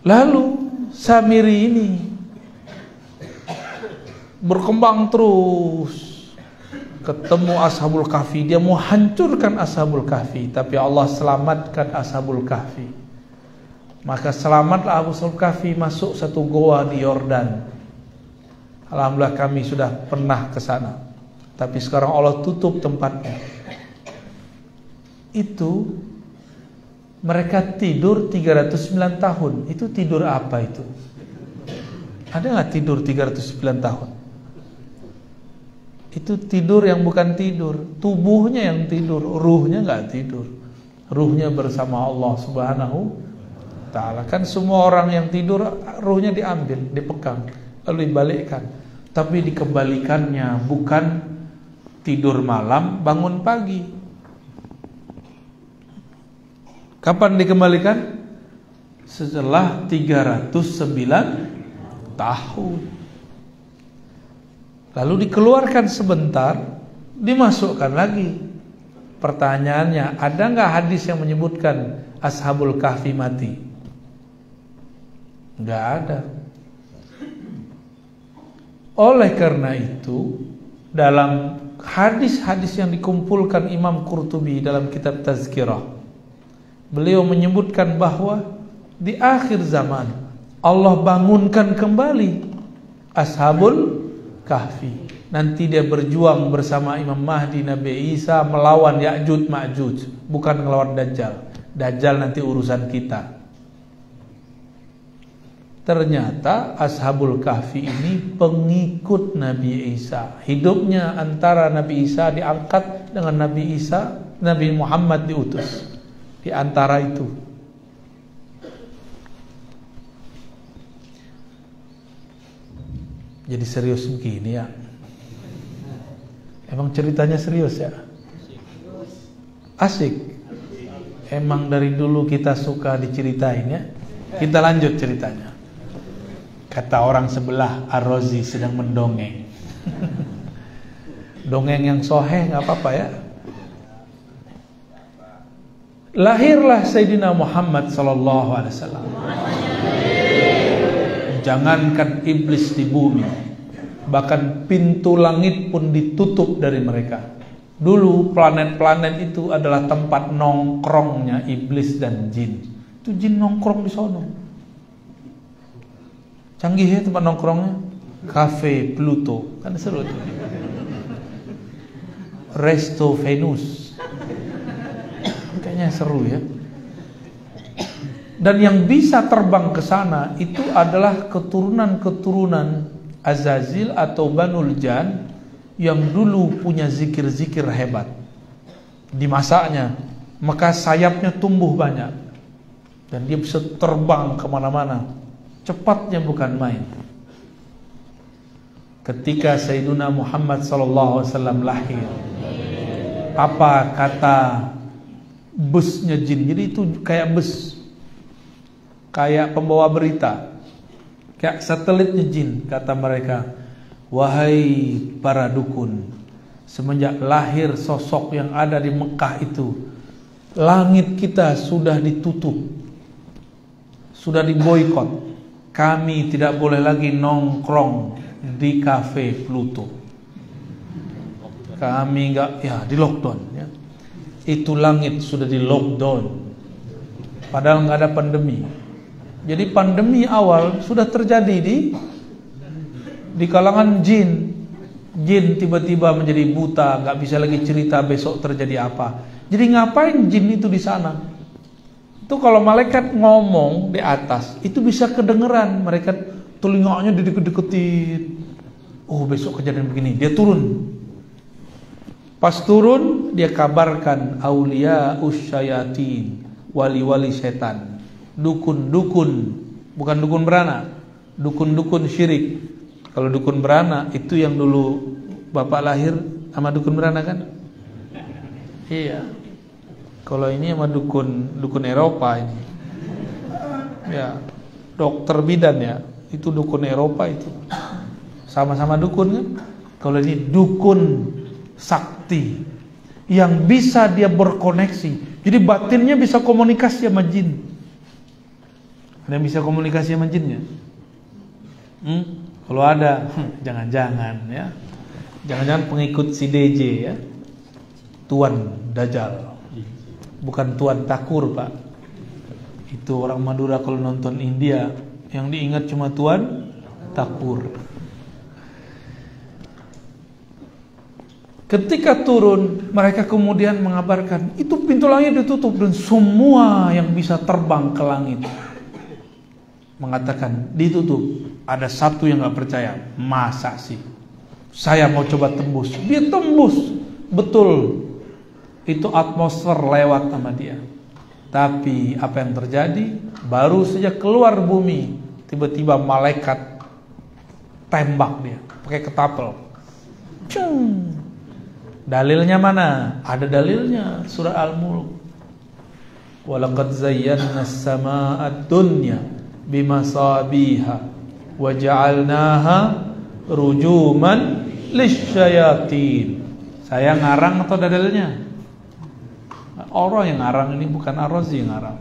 Lalu Samiri ini berkembang terus. Ketemu Ashabul Kahfi, dia mau hancurkan Ashabul Kahfi, tapi Allah selamatkan Ashabul Kahfi. Maka selamatlah Ashabul Kahfi masuk satu goa di Yordan. Alhamdulillah kami sudah pernah ke sana. Tapi sekarang Allah tutup tempatnya. Itu mereka tidur 309 tahun. Itu tidur apa itu? Ada nggak tidur 309 tahun? Itu tidur yang bukan tidur. Tubuhnya yang tidur, ruhnya nggak tidur. Ruhnya bersama Allah Subhanahu wa Ta'ala. Kan semua orang yang tidur ruhnya diambil, dipegang, lalu dibalikkan. Tapi dikembalikannya bukan tidur malam, bangun pagi. Kapan dikembalikan? Setelah 309 tahun. Lalu dikeluarkan sebentar, dimasukkan lagi. Pertanyaannya, ada nggak hadis yang menyebutkan Ashabul Kahfi mati? Nggak ada. Oleh karena itu, dalam hadis-hadis yang dikumpulkan Imam Qurtubi dalam kitab Tazkirah, beliau menyebutkan bahwa di akhir zaman Allah bangunkan kembali Ashabul Kahfi. Nanti dia berjuang bersama Imam Mahdi, Nabi Isa melawan Ya'juj Ma'juj, bukan melawan Dajjal. Dajjal nanti urusan kita. Ternyata Ashabul Kahfi ini pengikut Nabi Isa. Hidupnya antara Nabi Isa diangkat dengan Nabi Isa, Nabi Muhammad diutus. Di antara itu. Jadi serius begini ya. Emang ceritanya serius ya? Asik. Emang dari dulu kita suka diceritain ya. Kita lanjut ceritanya. Kata orang sebelah, Ar-Razi sedang mendongeng. Dongeng yang soheh gak apa-apa ya. Lahirlah Sayyidina Muhammad SAW. Jangankan iblis di bumi, bahkan pintu langit pun ditutup dari mereka. Dulu planet-planet itu adalah tempat nongkrongnya iblis dan jin. Itu jin nongkrong di sono. Canggih ya tempat nongkrongnya. Cafe Pluto, kan seru tuh. Resto Venus, kayaknya seru ya. Dan yang bisa terbang ke sana itu adalah keturunan-keturunan Azazil atau Banul Jan yang dulu punya zikir-zikir hebat. Di masanya, maka sayapnya tumbuh banyak. Dan dia bisa terbang kemana-mana. Cepatnya bukan main. Ketika Sayyiduna Muhammad SAW lahir, apa kata busnya jin? Jadi itu kayak bus, kayak pembawa berita, kayak satelitnya jin. Kata mereka, wahai para dukun, semenjak lahir sosok yang ada di Mekah itu, langit kita sudah ditutup, sudah diboikot. kami tidak boleh lagi nongkrong di kafe Pluto. Kami enggak, ya di lockdown ya. Itu langit sudah di lockdown. Padahal nggak ada pandemi. Jadi pandemi awal sudah terjadi di kalangan jin. Jin tiba-tiba menjadi buta, nggak bisa lagi cerita besok terjadi apa. Jadi ngapain jin itu di sana? Itu kalau malaikat ngomong di atas, itu bisa kedengeran. Mereka telinganya dideket-deketin. Oh besok kejadian begini, dia turun. Pas turun dia kabarkan aulia usyayatin, wali-wali setan, dukun-dukun, bukan dukun beranak, dukun-dukun syirik. Kalau dukun beranak itu yang dulu bapak lahir sama dukun beranak kan? Iya. Kalau ini sama dukun Eropa ini. Ya, dokter bidan ya, itu dukun Eropa itu. Sama-sama dukun kan? Kalau ini dukun sakti yang bisa dia berkoneksi. Jadi batinnya bisa komunikasi sama jin. Ada yang bisa komunikasi sama jinnya? Kalau ada, jangan-jangan ya. Jangan-jangan pengikut si DJ ya. Tuan Dajjal. Bukan Tuan Takur, Pak. Itu orang Madura kalau nonton India, yang diingat cuma Tuan Takur. Ketika turun, mereka kemudian mengabarkan, itu pintu langit ditutup dan semua yang bisa terbang ke langit mengatakan ditutup. Ada satu yang gak percaya, masa sih? Saya mau coba tembus. Dia tembus, betul. Itu atmosfer lewat sama dia. Tapi apa yang terjadi? Baru saja keluar bumi, tiba-tiba malaikat tembak dia pakai ketapel. Cung. Dalilnya mana? Ada dalilnya, surah Al-Mulk. Walaqad zayyana as-samaa'a ad-dunya bimasabiha wa ja'alnaha rujuman lisyayatin. Saya ngarang atau ada dalilnya? Orang yang ngarang ini, bukan Ar-Razi yang ngarang.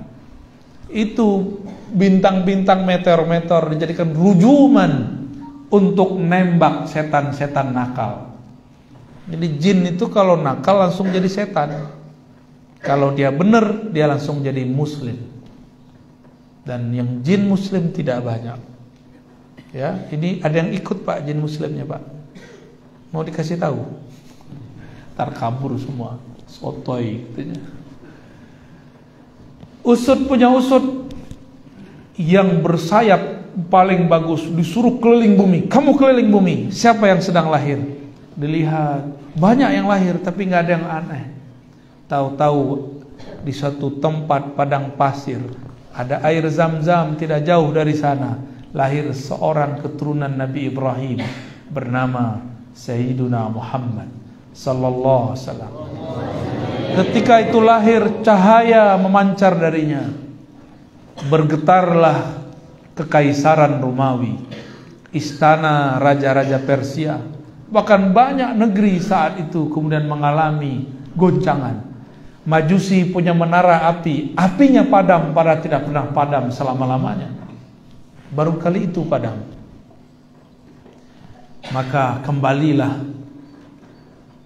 Itu bintang-bintang meteor-meteor dijadikan rujuman untuk nembak setan-setan nakal. Jadi jin itu kalau nakal langsung jadi setan. Kalau dia benar, dia langsung jadi muslim. Dan yang jin muslim tidak banyak. Ya, ini ada yang ikut Pak jin muslimnya Pak. Mau dikasih tahu? Ntar kabur semua. Sotoy katanya. Usut punya usut yang bersayap paling bagus, disuruh keliling bumi. Kamu keliling bumi. Siapa yang sedang lahir? Dilihat, banyak yang lahir tapi nggak ada yang aneh. Tahu-tahu di suatu tempat padang pasir ada air zam-zam tidak jauh dari sana. Lahir seorang keturunan Nabi Ibrahim bernama Sayyiduna Muhammad sallallahu alaihi wasallam. Ketika itu lahir, cahaya memancar darinya. Bergetarlah kekaisaran Romawi, istana raja-raja Persia. Bahkan banyak negeri saat itu kemudian mengalami goncangan. Majusi punya menara api, apinya padam, padahal tidak pernah padam selama-lamanya. Baru kali itu padam. Maka kembalilah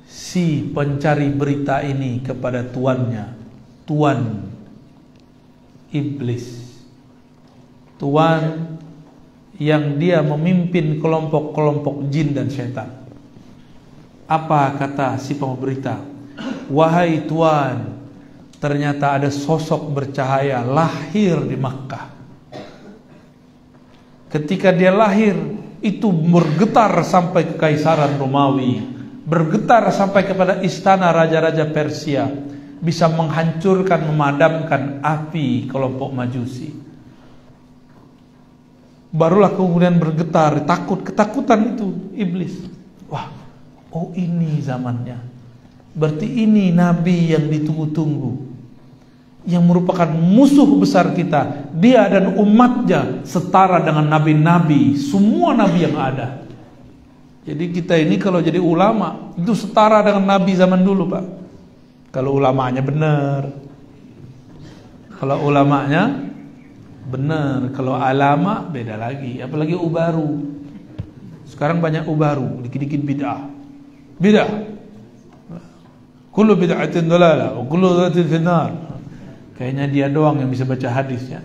si pencari berita ini kepada tuannya, tuan iblis, tuan yang dia memimpin kelompok-kelompok jin dan setan. Apa kata si pemberita? Wahai tuan, ternyata ada sosok bercahaya lahir di Makkah. Ketika dia lahir, itu bergetar sampai ke Kekaisaran Romawi, bergetar sampai kepada istana raja-raja Persia, bisa menghancurkan, memadamkan api kelompok Majusi. Barulah kemudian bergetar, ketakutan itu iblis. Wah, oh ini zamannya. Berarti ini nabi yang ditunggu-tunggu, yang merupakan musuh besar kita. Dia dan umatnya setara dengan nabi-nabi, semua nabi yang ada. Jadi kita ini kalau jadi ulama itu setara dengan nabi zaman dulu Pak. Kalau ulamanya benar. Kalau ulamanya Benar, kalau alama beda lagi, apalagi ubaru. Sekarang banyak ubaru, dikit-dikit bid'ah. Bid'ah. Kullu bid'atin dalalah wa kullu dhalatin finnar. Kayaknya dia doang yang bisa baca hadisnya.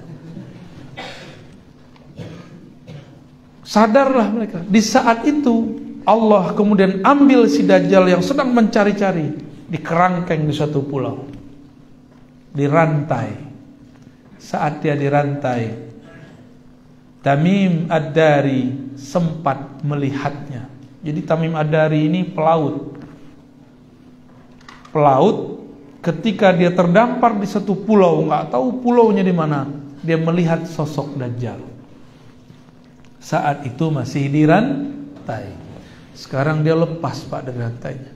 Sadarlah mereka. Di saat itu Allah kemudian ambil si Dajjal yang sedang mencari-cari, dikerangkeng di suatu pulau, dirantai. Saat dia dirantai, Tamim Ad-Dari sempat melihatnya. Jadi Tamim Ad-Dari ini pelaut. Ketika dia terdampar di satu pulau, nggak tahu pulaunya di mana, dia melihat sosok Dajjal. Saat itu masih dirantai. Sekarang dia lepas Pak dari rantainya.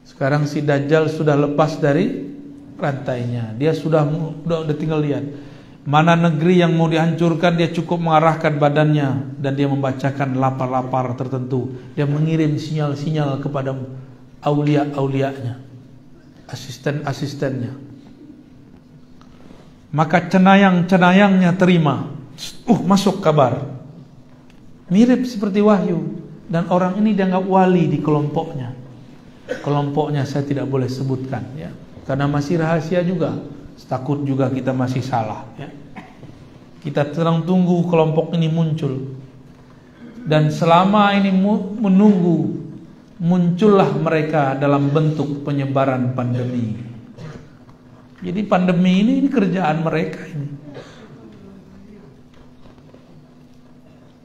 Sekarang si Dajjal sudah lepas dari rantainya. Dia sudah tinggal lihat mana negeri yang mau dihancurkan. Dia cukup mengarahkan badannya dan dia membacakan lapar-lapar tertentu. Dia mengirim sinyal-sinyal kepada aulia-aulianya, asisten-asistennya. Maka cenayang-cenayangnya terima. Masuk kabar. Mirip seperti wahyu. Dan orang ini dianggap wali di kelompoknya. Kelompoknya saya tidak boleh sebutkan ya, karena masih rahasia juga. Takut juga kita masih salah ya. Kita sedang tunggu kelompok ini muncul. Dan selama ini menunggu, muncullah mereka dalam bentuk penyebaran pandemi. Jadi pandemi ini kerjaan mereka ini.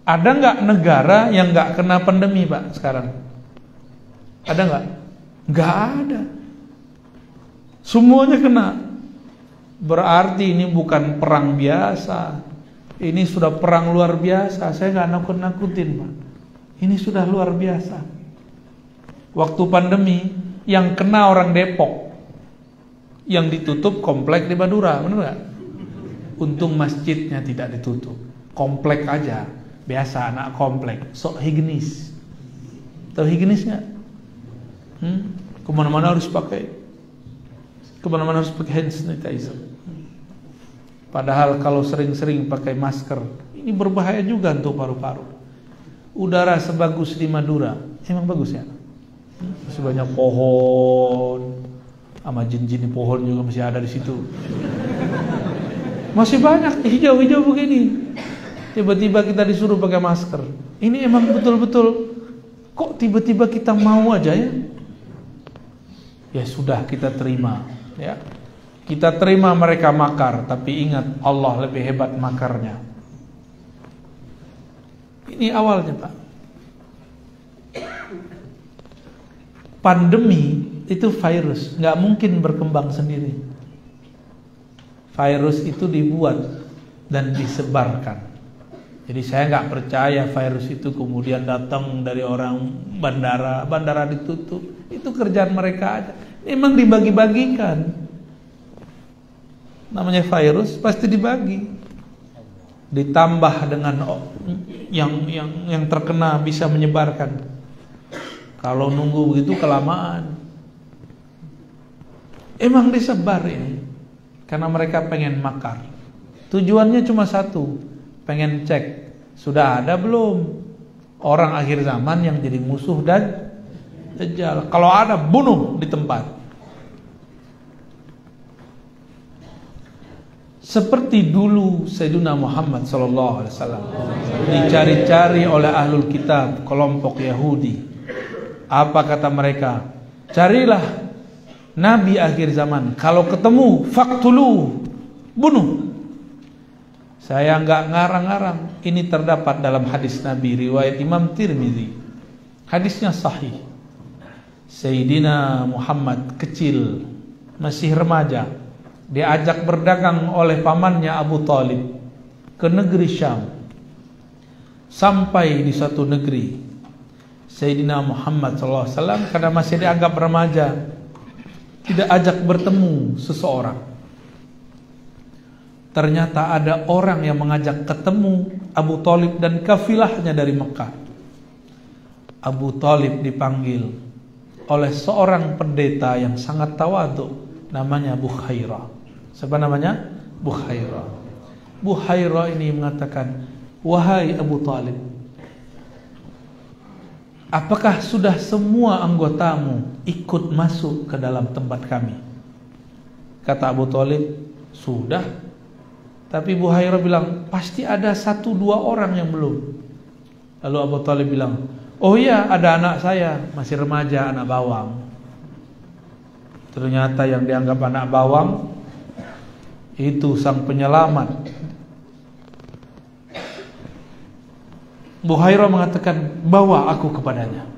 Ada nggak negara yang nggak kena pandemi Pak sekarang? Ada nggak? Nggak ada. Semuanya kena. Berarti ini bukan perang biasa. Ini sudah perang luar biasa. Saya nggak nakut-nakutin Pak. Ini sudah luar biasa. Waktu pandemi yang kena orang Depok, yang ditutup komplek di Madura, benar nggak? Untung masjidnya tidak ditutup, komplek aja. Biasa anak komplek, sok higienis. Tahu higienis nggak? Kemana-mana harus pakai hand sanitizer. Padahal kalau sering-sering pakai masker, ini berbahaya juga untuk paru-paru. Udara sebagus di Madura, emang bagus ya? Masih banyak pohon, sama jin-jin pohon juga masih ada di situ. Masih banyak hijau-hijau begini. Tiba-tiba kita disuruh pakai masker. Ini emang betul-betul kok tiba-tiba kita mau aja ya? Ya sudah, kita terima ya. Kita terima mereka makar, tapi ingat Allah lebih hebat makarnya. Ini awalnya Pak. Pandemi itu virus, nggak mungkin berkembang sendiri. Virus itu dibuat dan disebarkan. Jadi saya nggak percaya virus itu kemudian datang dari orang bandara ditutup. Itu kerjaan mereka aja. Memang dibagi-bagikan. Namanya virus pasti dibagi. Ditambah dengan yang terkena bisa menyebarkan. Kalau nunggu begitu kelamaan. Emang disebar ini. Karena mereka pengen makar. Tujuannya cuma satu. Pengen cek, sudah ada belum orang akhir zaman yang jadi musuh dan Dajjal. Kalau ada, bunuh di tempat. Seperti dulu Sayyidina Muhammad SAW dicari-cari oleh ahlul kitab, kelompok Yahudi. Apa kata mereka? Carilah Nabi akhir zaman. Kalau ketemu, faktulu, bunuh. Saya enggak ngarang-ngarang. Ini terdapat dalam hadis Nabi riwayat Imam Tirmizi. Hadisnya sahih. Sayyidina Muhammad kecil, masih remaja, diajak berdagang oleh pamannya Abu Talib ke negeri Syam. Sampai di satu negeri, Sayyidina Muhammad SAW karena masih dianggap remaja, tidak ajak bertemu seseorang. Ternyata ada orang yang mengajak ketemu Abu Talib dan kafilahnya dari Mekah. Abu Talib dipanggil oleh seorang pendeta yang sangat tawadhu, namanya Bukhairah. Siapa namanya? Bukhairah. Buhairah ini mengatakan, wahai Abu Talib, apakah sudah semua anggotamu ikut masuk ke dalam tempat kami? Kata Abu Talib, sudah. Tapi Buhairah bilang, pasti ada 1-2 orang yang belum. Lalu Abu Talib bilang, oh iya, ada anak saya, masih remaja, anak bawang. Ternyata yang dianggap anak bawang itu sang penyelamat. Buhairah mengatakan, bawa aku kepadanya.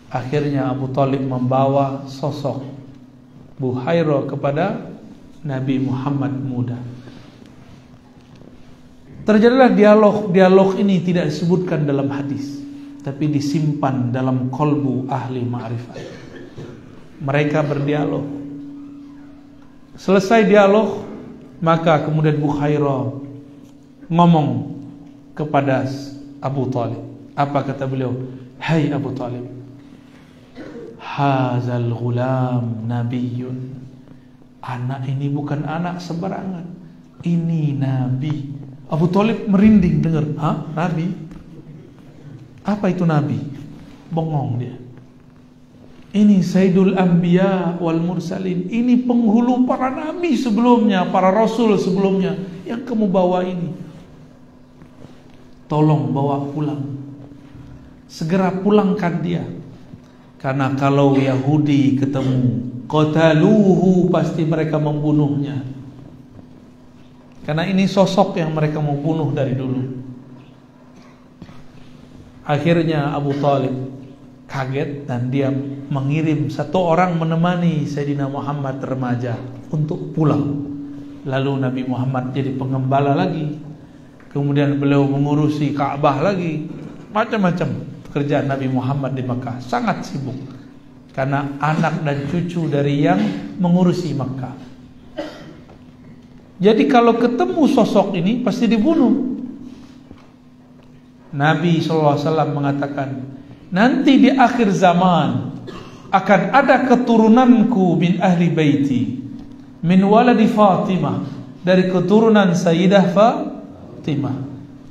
Akhirnya Abu Talib membawa sosok Buhairah kepada Nabi Muhammad muda. Terjadilah dialog ini tidak disebutkan dalam hadis, tapi disimpan dalam kolbu ahli ma'rifat. Mereka berdialog. Selesai dialog, maka kemudian Buhairah ngomong kepada Abu Talib. Apa kata beliau? Hai Abu Talib, hazal ghulam nabiyyun. Anak ini bukan anak sembarangan, ini nabi. Abu Talib merinding dengar, nabi? Apa itu nabi? Bengong dia. Ini Sayyidul Anbiya wal Mursalin. Ini penghulu para nabi sebelumnya, para rasul sebelumnya, yang kamu bawa ini. Tolong bawa pulang. Segera pulangkan dia. Karena kalau Yahudi ketemu, qataluhu, pasti mereka membunuhnya. Karena ini sosok yang mereka mau bunuh dari dulu. Akhirnya Abu Talib kaget dan dia mengirim 1 orang menemani Sayyidina Muhammad remaja untuk pulang. Lalu Nabi Muhammad jadi pengembala lagi. Kemudian beliau mengurusi Ka'bah lagi. Macam-macam pekerjaan Nabi Muhammad di Makkah. Sangat sibuk. Karena anak dan cucu dari yang mengurusi Makkah. Jadi kalau ketemu sosok ini pasti dibunuh. Nabi SAW mengatakan, nanti di akhir zaman akan ada keturunanku min ahli baiti, min waladi Fatimah, dari keturunan Sayyidah Fatimah.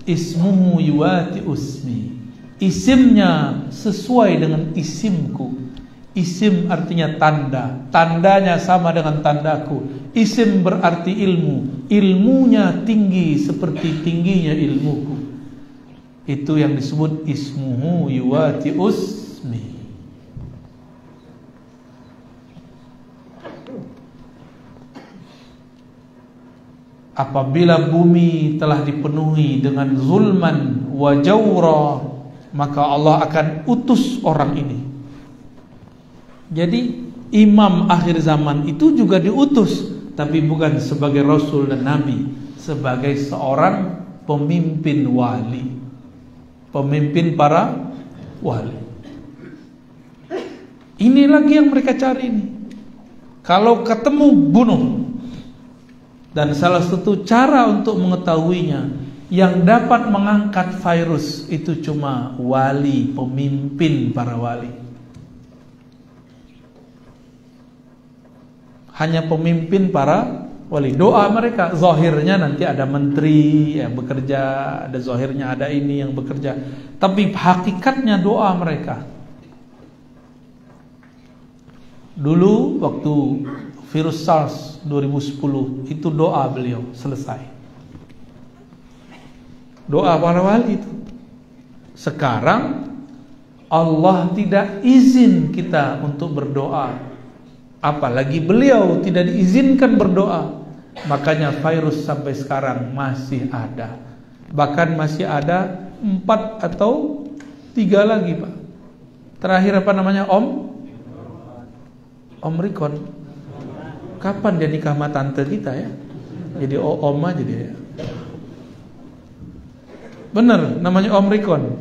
Ismuhu yuwati usmi, isimnya sesuai dengan isimku. Isim artinya tanda, tandanya sama dengan tandaku. Isim berarti ilmu, ilmunya tinggi seperti tingginya ilmuku. Itu yang disebut ismuhu yuwati usmi. Apabila bumi telah dipenuhi dengan zulman wa jawra, maka Allah akan utus orang ini. Jadi imam akhir zaman itu juga diutus, tapi bukan sebagai rasul dan nabi, sebagai seorang pemimpin wali, pemimpin para wali. Ini lagi yang mereka cari ini. Kalau ketemu bunuh. Dan salah satu cara untuk mengetahuinya, yang dapat mengangkat virus itu cuma wali, pemimpin para wali. Hanya pemimpin para wali. Doa mereka zahirnya nanti ada menteri yang bekerja, ada zahirnya ada ini yang bekerja, tapi hakikatnya doa mereka. Dulu waktu virus SARS 2010 itu doa beliau selesai. Doa para wali itu. Sekarang Allah tidak izin kita untuk berdoa. Apalagi beliau tidak diizinkan berdoa. Makanya virus sampai sekarang masih ada. Bahkan masih ada 4 atau 3 lagi, Pak. Terakhir apa namanya? Omikron. Kapan dia nikah sama tante kita ya? Jadi om aja dia. Bener, namanya Omikron.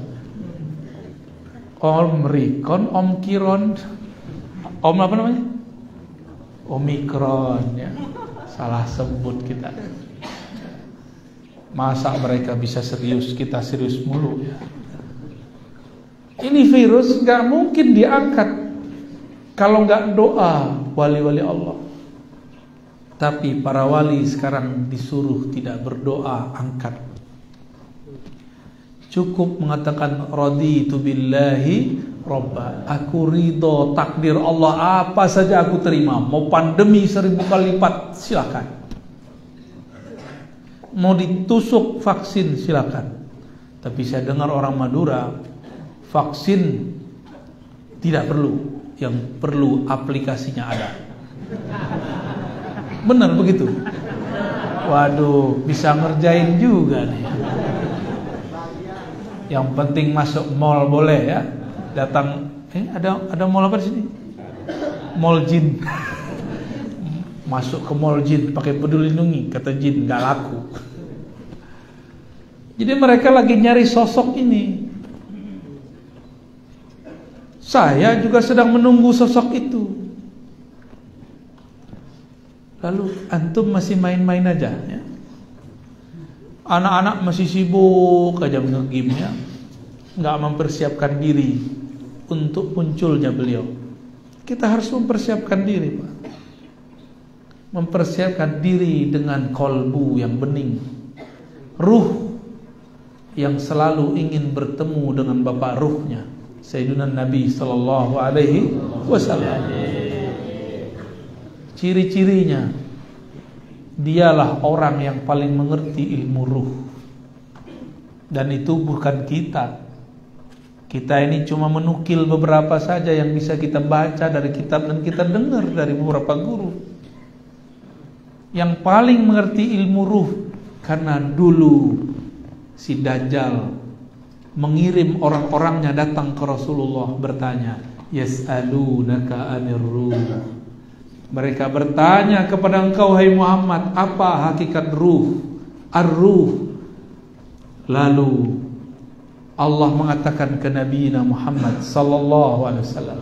Omikron. Om apa namanya? Omikron ya. Salah sebut kita. Masa mereka bisa serius, kita serius mulu ya. Ini virus gak mungkin diangkat kalau gak doa wali-wali Allah. Tapi para wali sekarang disuruh tidak berdoa angkat. Cukup mengatakan raditu billahi robba. Aku ridho takdir Allah, apa saja aku terima. Mau pandemi 1000 kali lipat silakan. Mau ditusuk vaksin silakan. Tapi saya dengar orang Madura, vaksin tidak perlu, yang perlu aplikasinya ada. Benar begitu? Waduh, bisa ngerjain juga nih. Yang penting masuk mall boleh ya. Datang, ada mall apa di sini? Mall jin. Masuk ke mall jin pakai Peduli Lindungi, kata jin nggak laku. Jadi mereka lagi nyari sosok ini. Saya juga sedang menunggu sosok itu. Lalu antum masih main-main aja ya. Anak-anak masih sibuk aja nge-game ya. Nggak mempersiapkan diri untuk munculnya beliau. Kita harus mempersiapkan diri, Pak. Mempersiapkan diri dengan kolbu yang bening, ruh yang selalu ingin bertemu dengan bapak ruhnya, Sayyidina Nabi sallallahu alaihi wasallam. Ciri-cirinya, dialah orang yang paling mengerti ilmu ruh. Dan itu bukan kita. Kita ini cuma menukil beberapa saja yang bisa kita baca dari kitab dan kita dengar dari beberapa guru. Yang paling mengerti ilmu ruh, karena dulu si Dajjal mengirim orang-orangnya datang ke Rasulullah bertanya, yas'alunaka 'anir ruh. Mereka bertanya kepada engkau, hai Muhammad, apa hakikat ruh? Ar-ruh. Lalu Allah mengatakan ke Nabi Muhammad sallallahu alaihi wasallam,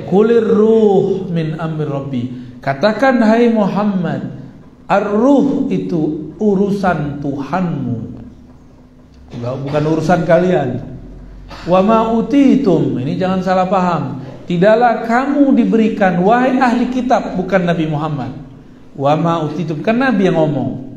Qulir ruh min amri Rabbi. Katakan hai Muhammad, ar-ruh itu urusan Tuhanmu, bukan urusan kalian. Wa ma utitum, ini jangan salah paham. Tidaklah kamu diberikan, wahai ahli kitab, bukan Nabi Muhammad. Wa ma utitum, kan Nabi yang ngomong.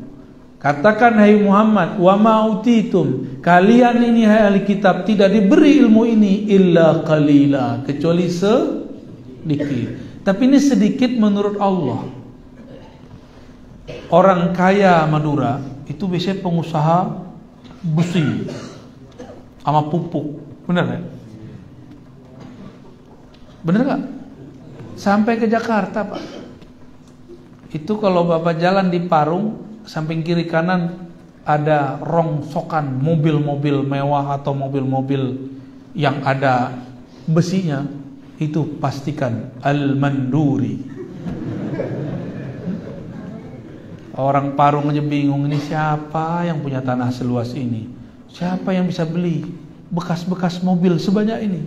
Katakan hai Muhammad, wa ma utitum, kalian ini hai ahli kitab tidak diberi ilmu ini illa qalila, kecuali sedikit. Tapi ini sedikit menurut Allah. Orang kaya Madura itu biasanya pengusaha besi sama pupuk, benar kan? Benar gak? Sampai ke Jakarta, Pak. Itu kalau Bapak jalan di Parung, samping kiri kanan ada rongsokan mobil-mobil mewah atau mobil-mobil yang ada besinya, itu pastikan Al-Manduri. Orang Parung aja bingung, ini siapa yang punya tanah seluas ini? Siapa yang bisa beli bekas-bekas mobil sebanyak ini?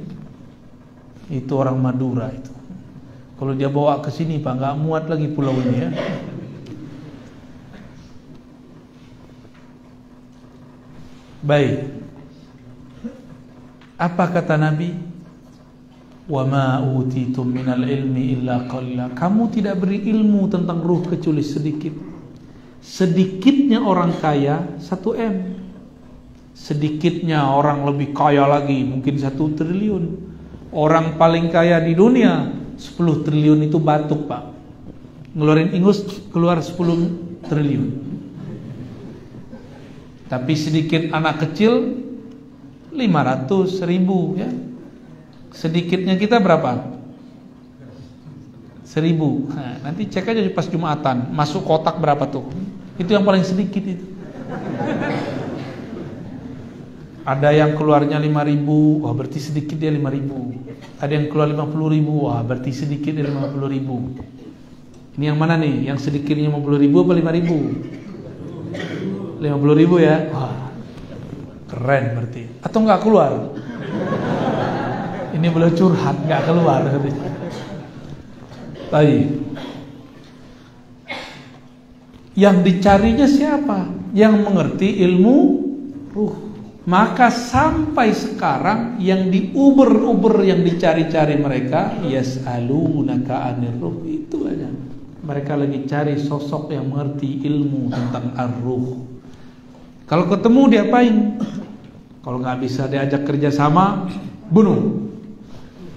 Itu orang Madura itu. Kalau dia bawa ke sini, Pak, nggak muat lagi pulau ini ya. Baik. Apa kata Nabi? Wa ma utitum minal ilmi illa qalila. Kamu tidak beri ilmu tentang ruh kecuali sedikit. Sedikitnya orang kaya 1 M. Sedikitnya orang lebih kaya lagi mungkin 1 triliun. Orang paling kaya di dunia 10 triliun itu batuk, Pak. Ngeluarin ingus keluar 10 triliun. Tapi sedikit anak kecil 500.000 ya. Sedikitnya kita berapa? 1000. Nah, nanti cek aja pas Jumatan, masuk kotak berapa tuh? Itu yang paling sedikit itu. Ada yang keluarnya 5.000, wah berarti sedikit dia 5.000. Ada yang keluar 50.000, wah berarti sedikit dia 50.000. Ini yang mana nih? Yang sedikitnya 50.000 apa 5.000? 50.000 ya? Wah, keren berarti. Atau nggak keluar? Ini boleh curhat, nggak keluar. Baik. Yang dicarinya siapa? Yang mengerti ilmu ruh. Maka sampai sekarang yang diuber-uber, yang dicari-cari mereka, yas'alunaka 'anir ruh, itu aja. Mereka lagi cari sosok yang mengerti ilmu tentang ar-ruh. Kalau ketemu diapain? Kalau nggak bisa diajak kerja sama, bunuh.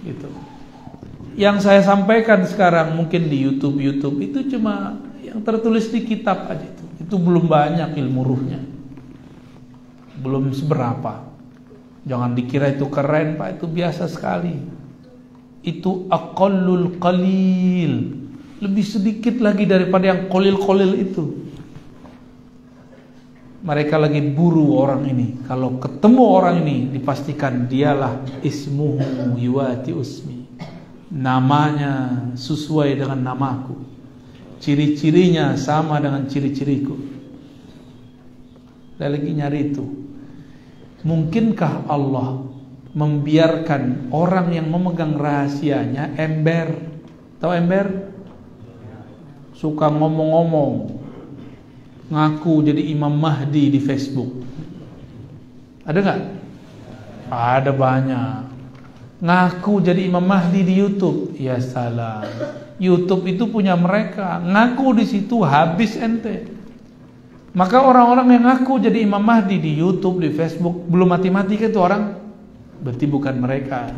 Gitu. Yang saya sampaikan sekarang mungkin di YouTube itu cuma yang tertulis di kitab aja itu. Itu belum banyak ilmu ruhnya. Belum seberapa. Jangan dikira itu keren, Pak, itu biasa sekali. Itu aqallul qalil. Lebih sedikit lagi daripada yang qalil-qalil itu. Mereka lagi buru orang ini. Kalau ketemu orang ini dipastikan dialah ismuhu yuwati usmi. Namanya sesuai dengan namaku. Ciri-cirinya sama dengan ciri-ciriku. Dia lagi nyari itu. Mungkinkah Allah membiarkan orang yang memegang rahasianya ember? Tahu ember? Suka ngomong-ngomong, ngaku jadi Imam Mahdi di Facebook. Ada nggak? Ada banyak. Ngaku jadi Imam Mahdi di YouTube. Ya salah. YouTube itu punya mereka. Ngaku di situ habis ente. Maka orang-orang yang ngaku jadi Imam Mahdi di YouTube, di Facebook, belum mati-mati kan itu orang? Berarti bukan mereka.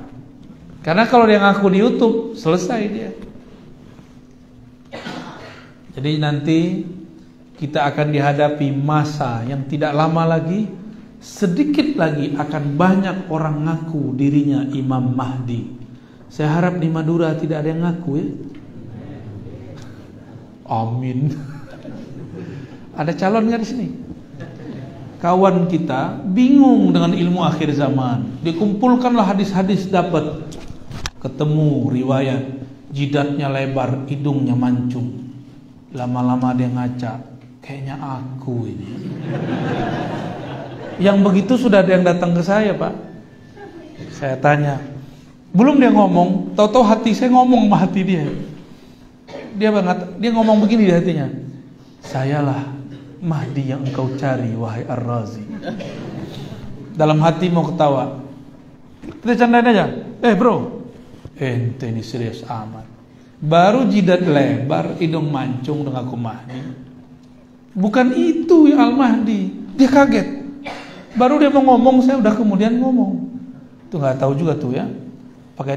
Karena kalau dia ngaku di YouTube, selesai dia. Jadi nanti kita akan dihadapi masa yang tidak lama lagi, sedikit lagi akan banyak orang ngaku dirinya Imam Mahdi. Saya harap di Madura tidak ada yang ngaku ya. Amin. Ada calon nggak di sini? Kawan kita bingung dengan ilmu akhir zaman. Dikumpulkanlah hadis-hadis dapat. Ketemu riwayat, jidatnya lebar, hidungnya mancung. Lama-lama dia ngaca, kayaknya aku ini. Yang begitu sudah ada yang datang ke saya, Pak. Saya tanya, belum dia ngomong, tahu-tahu hati saya ngomong sama hati dia. Dia ngomong begini di hatinya, sayalah Mahdi yang engkau cari, wahai Ar-Razi. Dalam hati mau ketawa. Kita candain aja. Bro, ente ini serius amat. Baru jidat lebar, hidung mancung dengan aku Mahdi. Bukan itu yang Al-Mahdi. Dia kaget. Baru dia mau ngomong, saya udah kemudian ngomong. Itu nggak tahu juga tuh ya. Pakai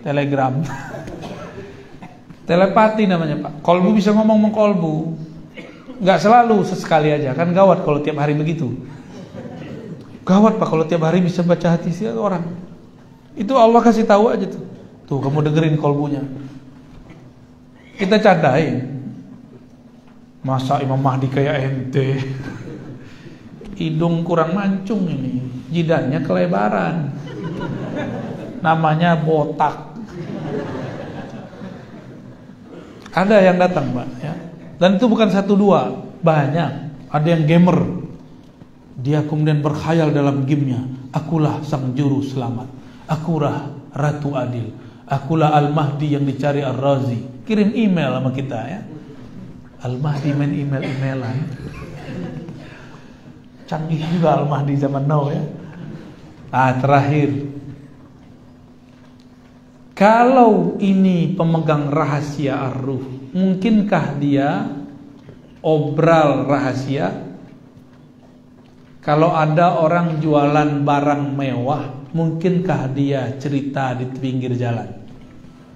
telegram. Telepati namanya, Pak. Kolbu bisa ngomong mengkolbu. Nggak selalu, sesekali aja. Kan gawat kalau tiap hari begitu. Gawat, Pak, kalau tiap hari bisa baca hati si orang. Itu Allah kasih tahu aja tuh. Tuh, kamu dengerin kolbunya. Kita candain. Masa Imam Mahdi kayak ente? Hidung kurang mancung ini. Jidatnya kelebaran. Namanya botak. Ada yang datang, Pak, ya. Dan itu bukan satu dua, banyak. Ada yang gamer. Dia kemudian berkhayal dalam gamenya. Akulah sang juru selamat. Akulah Ratu Adil. Akulah Al-Mahdi yang dicari Ar-Razi. Kirim email sama kita ya. Al-Mahdi main email-emailan. Canggih juga Al-Mahdi zaman now ya. Terakhir, kalau ini pemegang rahasia ar-ruh, mungkinkah dia obral rahasia? Kalau ada orang jualan barang mewah, mungkinkah dia cerita di pinggir jalan?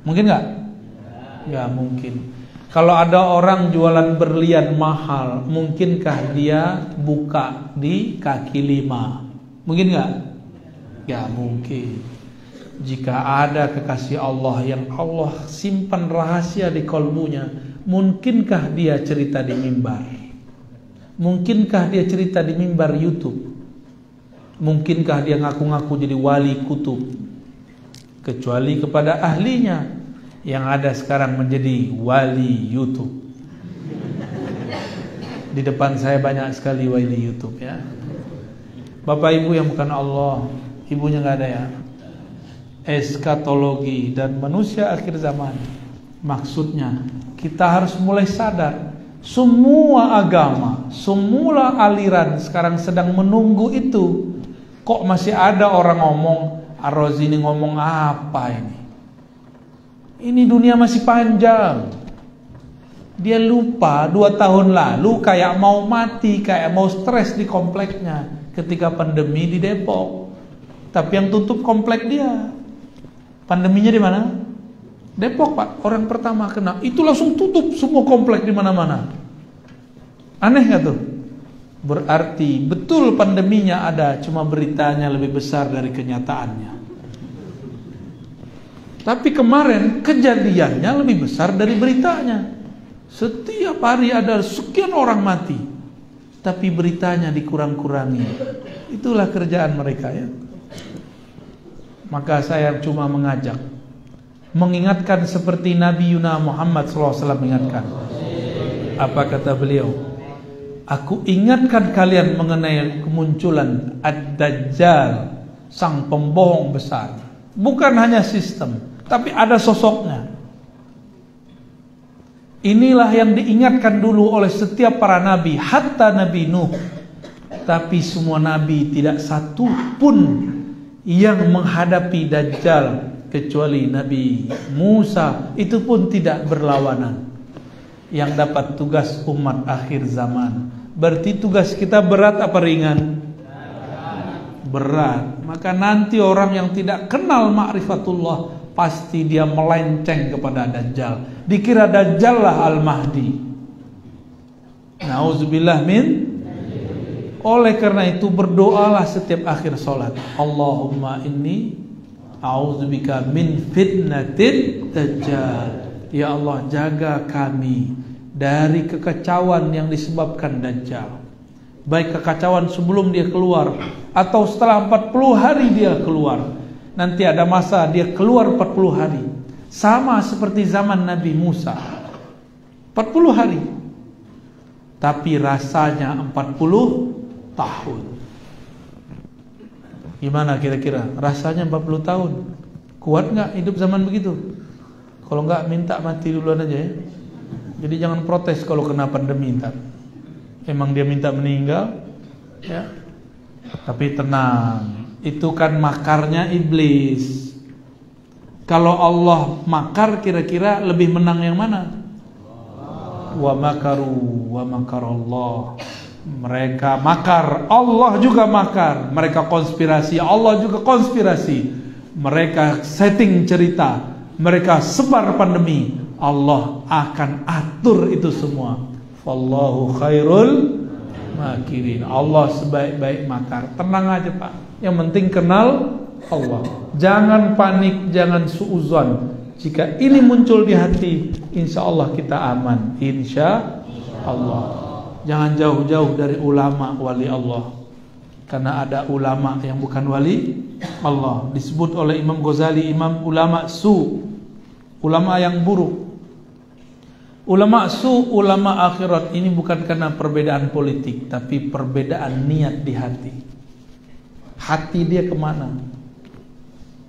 Mungkin nggak? Nggak mungkin. Kalau ada orang jualan berlian mahal, mungkinkah dia buka di kaki lima? Mungkin nggak? Nggak mungkin. Jika ada kekasih Allah yang Allah simpan rahasia di kolbunya, mungkinkah dia cerita di mimbar? Mungkinkah dia cerita di mimbar YouTube? Mungkinkah dia ngaku-ngaku jadi wali kutub? Kecuali kepada ahlinya yang ada sekarang menjadi wali YouTube. Di depan saya banyak sekali wali YouTube ya. Bapak ibu yang bukan Allah, ibunya nggak ada ya. Eskatologi dan manusia akhir zaman. Maksudnya kita harus mulai sadar. Semua agama, semua aliran sekarang sedang menunggu itu. Kok masih ada orang ngomong, Ar-Razi ini ngomong apa ini? Ini dunia masih panjang. Dia lupa 2 tahun lalu kayak mau mati, kayak mau stres di kompleknya ketika pandemi di Depok. Tapi yang tutup komplek dia. Pandeminya di mana? Depok, Pak. Orang pertama kena. Itu langsung tutup semua komplek di mana-mana. Aneh gak tuh? Berarti betul pandeminya ada, cuma beritanya lebih besar dari kenyataannya. Tapi kemarin kejadiannya lebih besar dari beritanya. Setiap hari ada sekian orang mati, tapi beritanya dikurang-kurangi. Itulah kerjaan mereka ya. Maka saya cuma mengajak, mengingatkan seperti Nabi Muhammad SAW mengingatkan. Apa kata beliau? Aku ingatkan kalian mengenai kemunculan Ad-Dajjal, sang pembohong besar. Bukan hanya sistem, tapi ada sosoknya. Inilah yang diingatkan dulu oleh setiap para nabi, hatta Nabi Nuh. Tapi semua nabi tidak satu pun yang menghadapi Dajjal kecuali Nabi Musa. Itu pun tidak berlawanan. Yang dapat tugas umat akhir zaman. Berarti tugas kita berat apa ringan? Berat. Maka nanti orang yang tidak kenal ma'rifatullah, pasti dia melenceng kepada Dajjal. Dikira Dajjal lah Al-Mahdi. Nauzubillah min. Oleh karena itu berdoalah setiap akhir salat. Allahumma inni a'udzubika min fitnatid Dajjal. Ya Allah, jaga kami dari kekacauan yang disebabkan Dajjal. Baik kekacauan sebelum dia keluar atau setelah 40 hari dia keluar. Nanti ada masa dia keluar 40 hari. Sama seperti zaman Nabi Musa. 40 hari. Tapi rasanya 40 tahun. Gimana kira-kira? Rasanya 40 tahun. Kuat gak hidup zaman begitu? Kalau gak minta mati duluan aja ya. Jadi jangan protes kalau kena pandemi ntar. Emang dia minta meninggal ya. Tapi tenang. Itu kan makarnya iblis. Kalau Allah makar, kira-kira lebih menang yang mana? Wa makaru wa makarallah. Mereka makar, Allah juga makar. Mereka konspirasi, Allah juga konspirasi. Mereka setting cerita, mereka sebar pandemi, Allah akan atur itu semua. Wallahu khairul makirin. Allah sebaik-baik makar. Tenang aja Pak. Yang penting kenal Allah. Jangan panik, jangan suuzon. Jika ini muncul di hati, insya Allah kita aman. Insya Allah. Jangan jauh-jauh dari ulama wali Allah. Karena ada ulama yang bukan wali Allah. Disebut oleh Imam Ghazali, imam ulama su, ulama yang buruk. Ulama su, ulama akhirat. Ini bukan karena perbedaan politik, tapi perbedaan niat di hati. Hati dia kemana?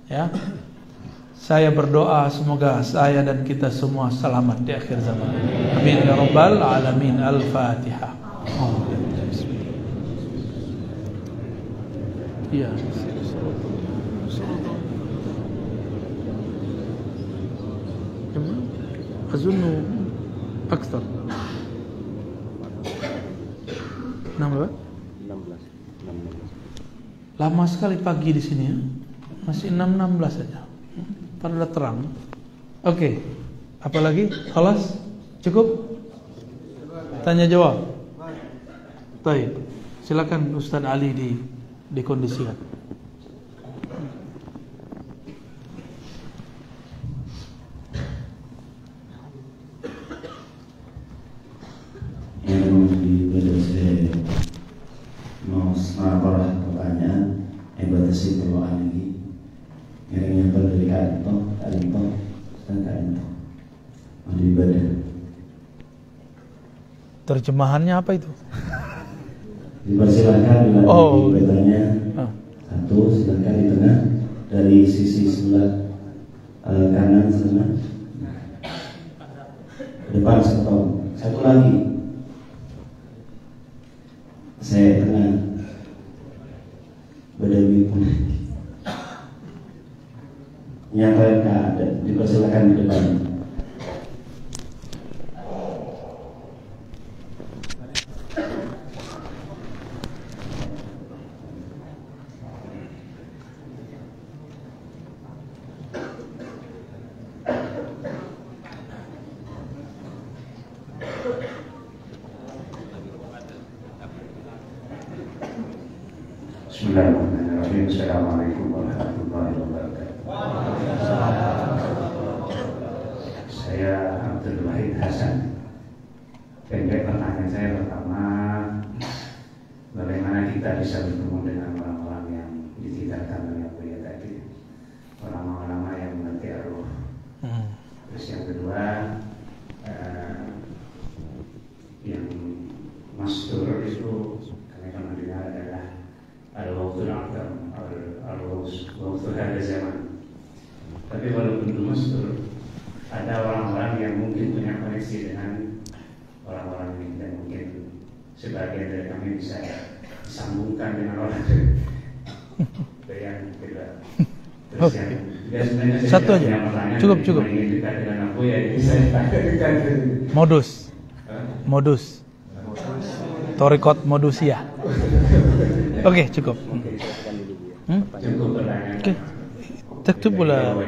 Ya, saya berdoa semoga saya dan kita semua selamat di akhir zaman. Amin ya rabbal alamin. Al-Fatihah. Ya. Azunnu akthar. 16. Lama sekali pagi di sini ya. Masih 6:16 saja. Pada terang. Oke. Apalagi? Khalas? Cukup? Tanya jawab. Baik. Silakan Ustaz Ali dikondisikan. Batasi perloaan lagi yang dari kanto, dan kanto ada ibadah. Terjemahannya apa itu? Dipersilakan di ibadahnya. Satu, silakan di tengah dari sisi sebelah kanan sana. Depan satu lagi. Saya tengah. Badawi pun yang mereka ada dipersilakan di depan. Bismillahirrahmanirrahim. Assalamualaikum warahmatullahi wabarakatuh. Saya Abdul Wahid Hasan. Pendek pertanyaan saya pertama, bagaimana kita bisa bertemu dengan orang-orang yang ditinggalkan oleh Buya tadi, orang-orang yang mengerti arwah. Terus yang kedua, yang mastur itu kami akan mendengar adalah al-waqtul aqdam, al-waqtul hadha zaman. Tapi walaupun itu mastur, ada orang-orang yang mungkin punya koneksi dengan orang-orang ini, dan mungkin sebagian dari kami bisa disambungkan dengan orang yang tidak. Terus yang satu aja, cukup. Ingin dekat dengan aku, ya bisa dekat. Modus Torikot modusia. Oke, cukup. Cukup pertanyaan. Oke, cukup pula.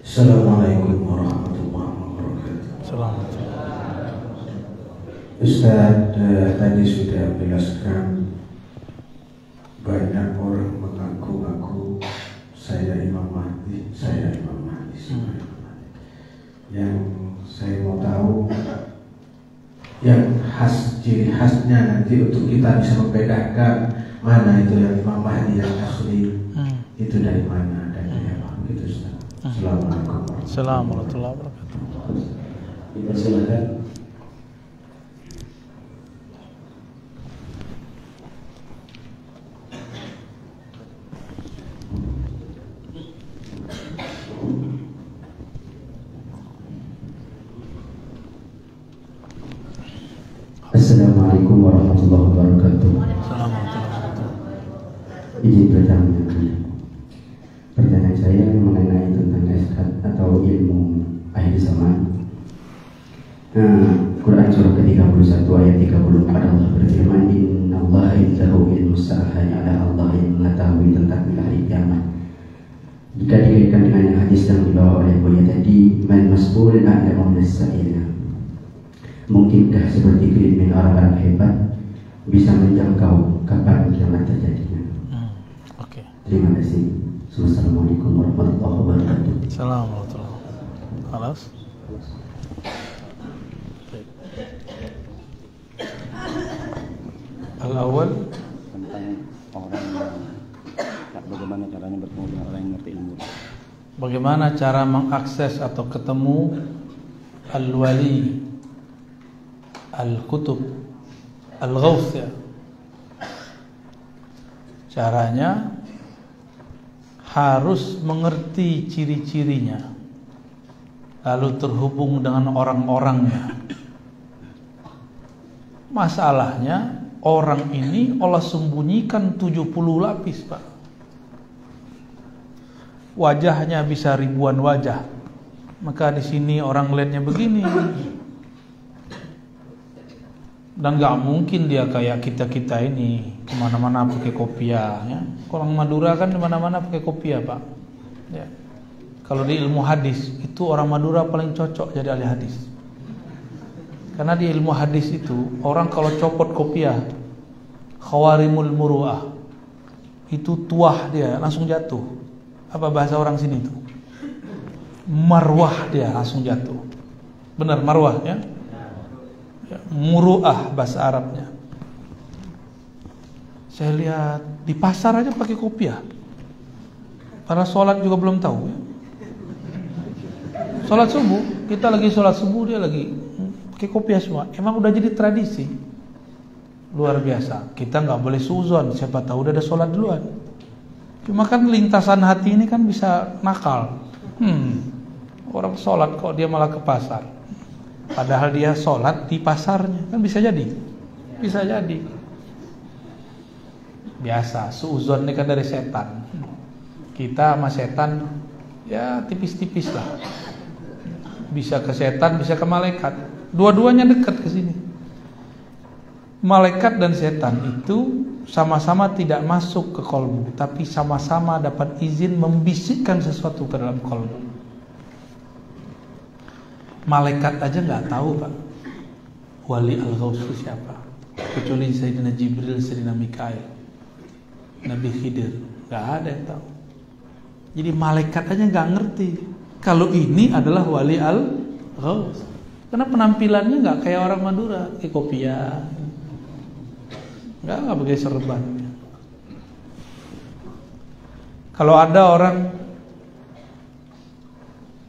Assalamualaikum warahmatullahi wabarakatuh. Assalamualaikum. Ustaz tadi sudah menjelaskan banyak orang mengaku-ngaku saya Imam Mahdi. Yang saya mau tahu, yang ciri khasnya nanti untuk kita bisa membedakan mana itu yang Imam Mahdi yang asli, itu dari mana dan dari apa, gitu Ustaz. Assalamualaikum warahmatullahi wabarakatuh. Dipersilakan. Assalamualaikum warahmatullahi wabarakatuh. Izin bertanya. Pertanyaan saya mengenai tentang iskat atau ilmu akhir zaman. Quran surah ke-31 ayat 34 Allah berfirman, Innallaha indahu ilmus sa'ah, hanya Allah yang mengetahui tentang hari kiamat. Jika dikaitkan dengan hadis yang dibawa oleh Buya tadi, man mas'ul a'lamu minas-sa'il. Mungkinkah seperti krimin orang-orang hebat bisa menjangkau kapan kiamat terjadinya? Oke. Terima kasih. Assalamualaikum warahmatullahi wabarakatuh. Assalamualaikum. Halas. Al-awwal tentang orang yang bagaimana caranya bertemu dengan orang yang mengerti ilmu. Bagaimana cara mengakses atau ketemu al-wali, al-kutub, al-ghawth ya. Caranya harus mengerti ciri-cirinya, lalu terhubung dengan orang-orangnya. Masalahnya orang ini Allah sembunyikan 70 lapis, Pak. Wajahnya bisa ribuan wajah. Maka di sini orang lihatnya begini. Dan gak mungkin dia kayak kita-kita ini kemana-mana pakai kopiah ya. Orang Madura kan kemana-mana pakai kopiah, Pak ya. Kalau di ilmu hadis itu orang Madura paling cocok jadi ahli hadis. Karena di ilmu hadis itu orang kalau copot kopiah, khawarimul muru'ah, itu tuah dia langsung jatuh. Apa bahasa orang sini itu? Marwah dia langsung jatuh. Benar, marwah ya? Muru'ah bahasa Arabnya. Saya lihat di pasar aja pakai kopiah. Para sholat juga belum tahu ya? Sholat subuh, kita lagi sholat subuh, dia lagi pakai kopiah semua. Emang udah jadi tradisi. Luar biasa. Kita nggak boleh suzon, siapa tahu udah ada sholat duluan. Cuma kan lintasan hati ini kan bisa nakal. Orang sholat kok dia malah ke pasar. Padahal dia sholat di pasarnya, kan bisa jadi. Bisa jadi. Biasa, suuzon ini kan dari setan. Kita sama setan ya tipis-tipis lah. Bisa ke setan, bisa ke malaikat. Dua-duanya dekat ke sini. Malaikat dan setan itu sama-sama tidak masuk ke kolbu, tapi sama-sama dapat izin membisikkan sesuatu ke dalam kolbu. Malaikat aja nggak tahu Pak wali al-ghaus itu siapa, kecuali Sayyidina Jibril, Sayyidina Mikail, Nabi Khidir, nggak ada yang tahu. Jadi malaikat aja nggak ngerti kalau ini adalah wali al-ghaus, karena penampilannya nggak kayak orang Madura, kayak kopiah, nggak pakai serban. Kalau ada orang,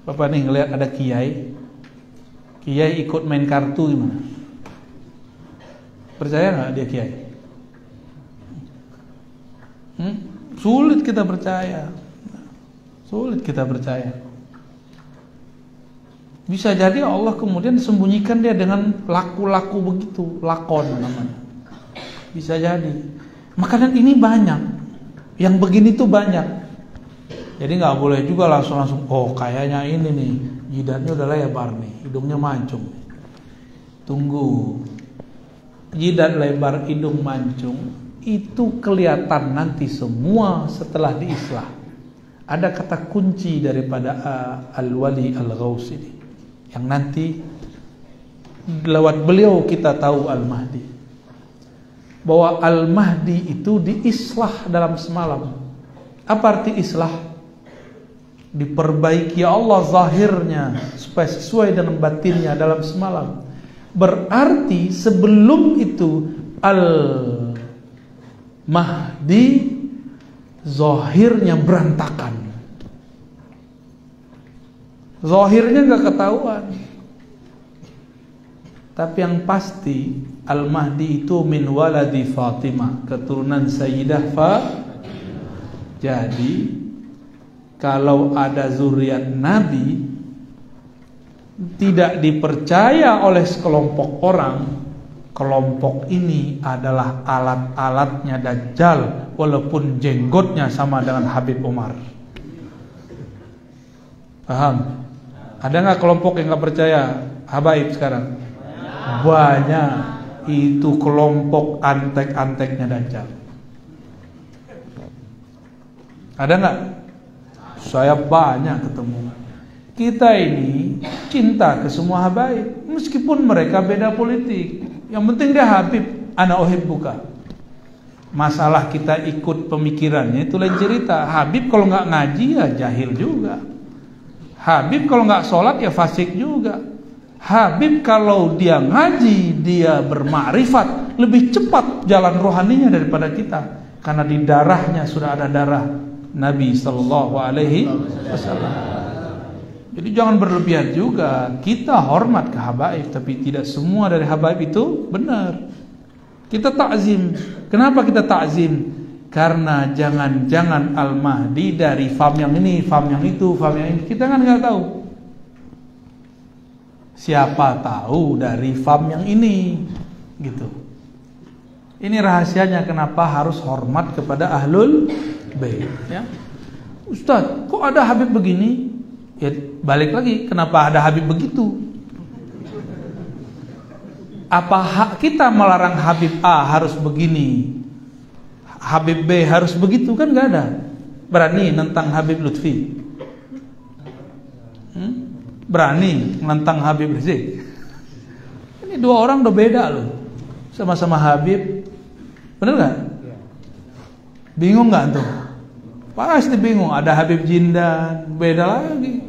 Bapak nih ngelihat ada kiai ikut main kartu gimana? Percaya nggak dia kiai? Sulit kita percaya. Bisa jadi Allah kemudian sembunyikan dia dengan laku-laku begitu, lakon namanya. Bisa jadi. Makanan ini banyak, yang begini tuh banyak. Jadi nggak boleh juga langsung oh kayaknya ini nih jidatnya udah lebar nih, hidungnya mancung. Tunggu, jidat lebar, hidung mancung itu kelihatan nanti semua setelah diislah. Ada kata kunci daripada al-wali al-ghaus ini, yang nanti lewat beliau kita tahu al-Mahdi, bahwa al-Mahdi itu diislah dalam semalam. Apa arti islah? Diperbaiki Allah zahirnya supaya sesuai dengan batinnya dalam semalam. Berarti sebelum itu al-Mahdi zahirnya berantakan, zahirnya gak ketahuan. Tapi yang pasti al-Mahdi itu min waladi Fatimah, keturunan Sayyidah Fatimah. Jadi kalau ada zuriat Nabi tidak dipercaya oleh sekelompok orang, kelompok ini adalah alat-alatnya Dajjal, walaupun jenggotnya sama dengan Habib Umar. Paham? Ada nggak kelompok yang nggak percaya habaib sekarang? Banyak. Itu kelompok antek-anteknya Dajjal. Ada nggak? Saya banyak ketemu. Kita ini cinta ke semua habaib, meskipun mereka beda politik. Yang penting dia Habib, ana uhibbuka. Masalah kita ikut pemikirannya itu lain cerita. Habib kalau nggak ngaji ya jahil juga. Habib kalau nggak sholat ya fasik juga. Habib kalau dia ngaji, dia bermakrifat, lebih cepat jalan rohaninya daripada kita, karena di darahnya sudah ada darah Nabi Sallallahu Alaihi Wasallam. Jadi jangan berlebihan juga. Kita hormat ke habaib, tapi tidak semua dari habaib itu benar. Kita takzim. Kenapa kita takzim? Karena jangan-jangan Al-Mahdi dari fam yang ini, fam yang itu, fam yang ini. Kita kan nggak tahu. Siapa tahu dari fam yang ini, gitu. Ini rahasianya kenapa harus hormat kepada ahlul bait, ya. Ustaz, kok ada Habib begini? Ya balik lagi, kenapa ada Habib begitu? Apa hak kita melarang Habib A harus begini, Habib B harus begitu? Kan gak ada. Berani nentang Habib Lutfi? Berani nentang Habib Rizik? Ini dua orang udah beda loh, sama-sama Habib. Bener gak? Bingung gak tuh? Pasti bingung. Ada Habib Jindan, beda lagi.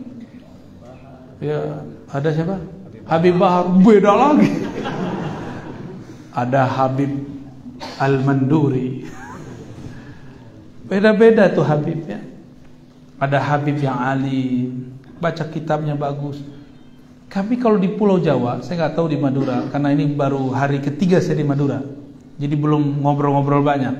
Ya, ada siapa? Habib Bahar, beda lagi. Ada Habib Al-Manduri, beda-beda tuh Habib, ya. Ada Habib yang alim, baca kitabnya bagus. Tapi kalau di Pulau Jawa, saya nggak tahu di Madura, karena ini baru hari ketiga saya di Madura, jadi belum ngobrol-ngobrol banyak.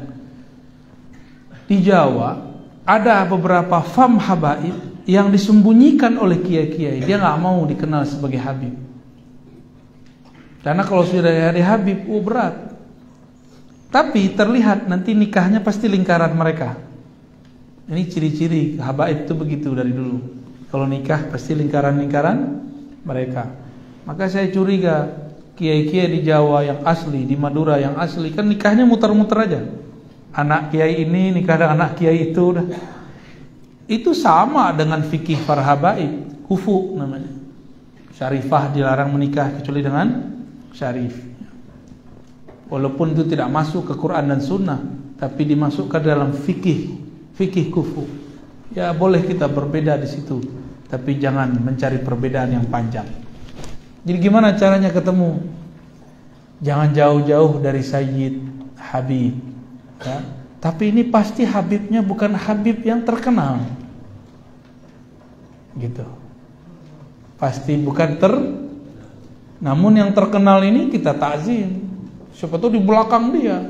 Di Jawa ada beberapa fam habaib yang disembunyikan oleh kiai-kiai. Dia nggak mau dikenal sebagai habib, karena kalau sudah dari habib, berat. Tapi terlihat nanti nikahnya pasti lingkaran mereka. Ini ciri-ciri habaib itu begitu dari dulu. Kalau nikah pasti lingkaran-lingkaran mereka. Maka saya curiga kiai-kiai di Jawa yang asli, di Madura yang asli, kan nikahnya muter-muter aja. Anak kiai ini nikah dengan anak kiai itu, udah. Itu sama dengan fikih para habaib, kufu namanya. Syarifah dilarang menikah kecuali dengan syarif. Walaupun itu tidak masuk ke Quran dan Sunnah, tapi dimasukkan dalam fikih kufu. Ya boleh kita berbeda di situ, tapi jangan mencari perbedaan yang panjang. Jadi gimana caranya ketemu? Jangan jauh-jauh dari Sayyid Habib, ya. Tapi ini pasti Habibnya bukan Habib yang terkenal, gitu. Pasti bukan namun yang terkenal ini kita takzim. Siapa tahu di belakang dia.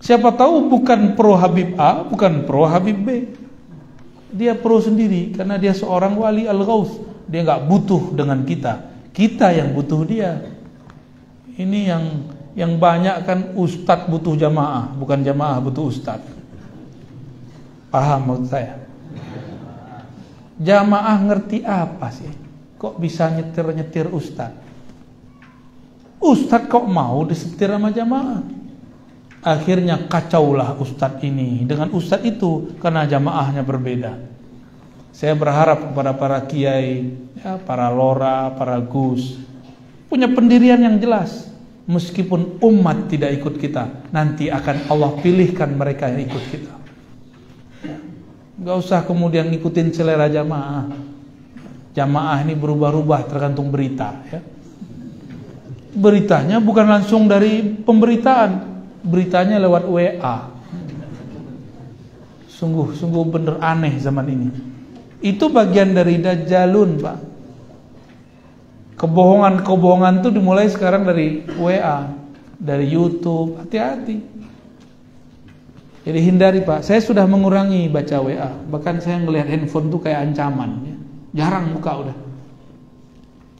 Siapa tahu bukan pro Habib A, bukan pro Habib B. Dia pro sendiri karena dia seorang wali al-ghaus. Dia enggak butuh dengan kita. Kita yang butuh dia. Ini yang banyak kan ustadz butuh jamaah, bukan jamaah butuh ustadz. Paham maksud saya? Jamaah ngerti apa sih? Kok bisa nyetir-nyetir ustadz? Ustadz kok mau disetir sama jamaah? Akhirnya kacaulah ustadz ini dengan ustadz itu karena jamaahnya berbeda. Saya berharap kepada para kiai, ya, para lora, para gus, punya pendirian yang jelas. Meskipun umat tidak ikut kita, nanti akan Allah pilihkan mereka yang ikut kita. Gak usah kemudian ngikutin selera jamaah. Jamaah ini berubah-ubah tergantung berita, ya. Beritanya bukan langsung dari pemberitaan, beritanya lewat WA. Sungguh bener aneh zaman ini. Itu bagian dari dajjalun, Pak. Kebohongan itu dimulai sekarang dari WA, dari YouTube. Hati-hati. Jadi hindari, Pak. Saya sudah mengurangi baca WA. Bahkan saya ngelihat handphone tuh kayak ancaman, ya. Jarang buka udah.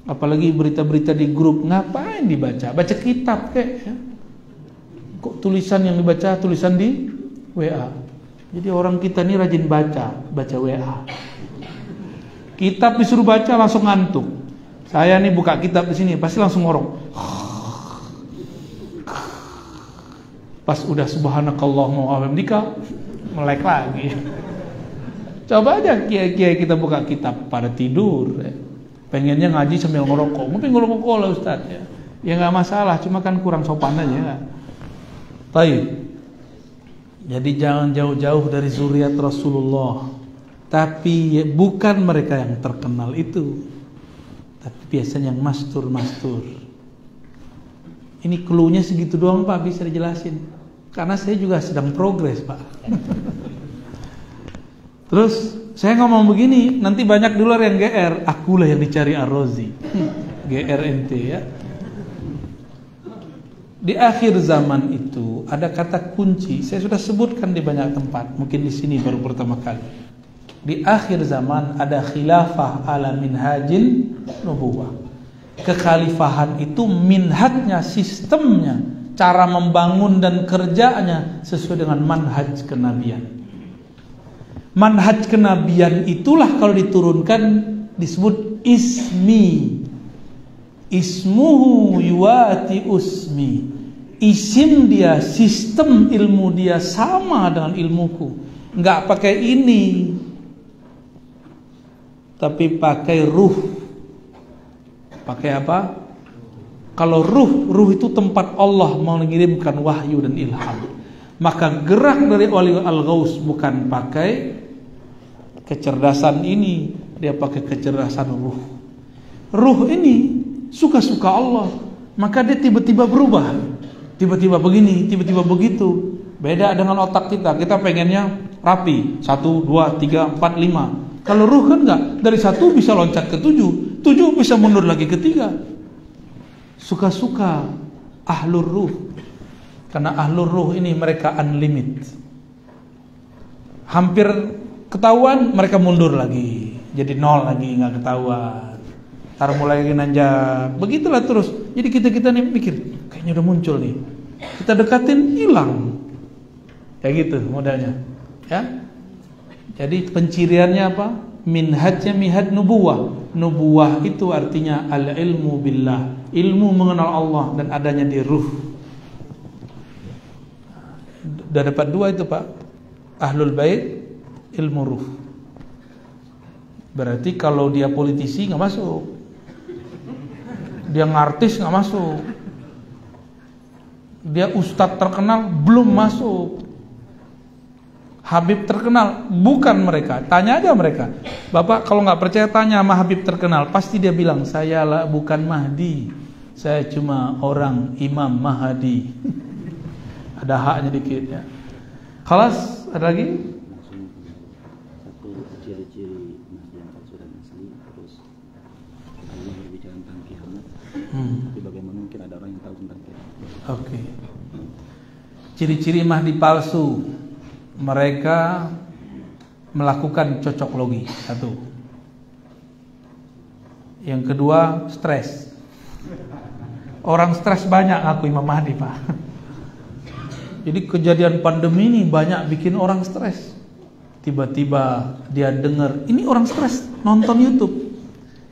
Apalagi berita-berita di grup, ngapain dibaca? Baca kitab kek, ya. Kok tulisan yang dibaca tulisan di WA. Jadi orang kita ini rajin baca WA. Kitab disuruh baca langsung ngantuk. Saya nih buka kitab di sini pasti langsung ngorok. Pas udah subhanakallahumma wa bihamdika melek lagi. Coba aja kiai-kiai kita buka kitab pada tidur, ya. Pengennya ngaji sambil ngerokok. Mungkin ngerokok lah Ustaz, ya. Ya nggak masalah, cuma kan kurang sopan aja. Baik. Jadi jangan jauh-jauh dari zuriat Rasulullah. Tapi bukan mereka yang terkenal itu. Tapi biasanya yang mastur. Ini cluenya segitu doang, Pak, bisa dijelasin. Karena saya juga sedang progres, Pak. Terus saya ngomong begini, nanti banyak di luar yang GR, akulah yang dicari Ar-Razi. GRNT, ya. Di akhir zaman itu ada kata kunci, saya sudah sebutkan di banyak tempat, mungkin di sini baru pertama kali. Di akhir zaman ada khilafah ala minhajin nubuwah. Kekhalifahan itu minhajnya, sistemnya, cara membangun dan kerjanya sesuai dengan manhaj kenabian. Manhaj kenabian itulah kalau diturunkan disebut ismi. Ismuhu yuwati usmi. Isim dia, sistem ilmu dia sama dengan ilmuku. Enggak pakai ini, tapi pakai ruh. Pakai apa? Kalau ruh itu tempat Allah mengirimkan wahyu dan ilham. Maka gerak dari wali al-ghaus bukan pakai kecerdasan ini, dia pakai kecerdasan ruh. Ruh ini suka-suka Allah, maka dia tiba-tiba berubah. Tiba-tiba begini, tiba-tiba begitu. Beda dengan otak kita. Kita pengennya rapi, 1, 2, 3, 4, 5. Kalau ruh kan enggak, dari 1 bisa loncat ke 7, 7 bisa mundur lagi ke 3. Suka-suka ahlur ruh. Karena ahlur ruh ini mereka unlimited. Hampir ketahuan mereka mundur lagi, jadi 0 lagi, enggak ketahuan. Ntar mulai lagi nanjak. Begitulah terus. Jadi kita nih mikir, kayaknya udah muncul nih. Kita dekatin, hilang. Kayak gitu modelnya. Ya. Jadi penciriannya apa? Minhajnya minhaj nubuwah. Nubuwah itu artinya al-ilmu billah, ilmu mengenal Allah dan adanya di ruh. Udah dapat 2 itu, Pak. Ahlul bait, ilmu ruh. Berarti kalau dia politisi nggak masuk. Dia ngartis nggak masuk. Dia ustadz terkenal belum masuk. Habib terkenal bukan mereka. Tanya aja mereka. Bapak kalau nggak percaya tanya sama Habib terkenal, pasti dia bilang saya lah bukan Mahdi. Saya cuma orang Imam Mahdi. Ada haknya dikit ya. Khalas, ada lagi? Satu ciri-ciri Mahdi yang palsu dan asli, terus Allah berbicara tentang kiamat. Tapi bagaimana mungkin ada orang yang tahu tentang kiamat? Oke. Ciri-ciri Mahdi palsu. Mereka melakukan cocok logi. Satu. Yang kedua, stres. Orang stres banyak ngaku Imam Mahdi, Pak. Jadi kejadian pandemi ini banyak bikin orang stres. Tiba-tiba dia dengar, ini orang stres nonton YouTube.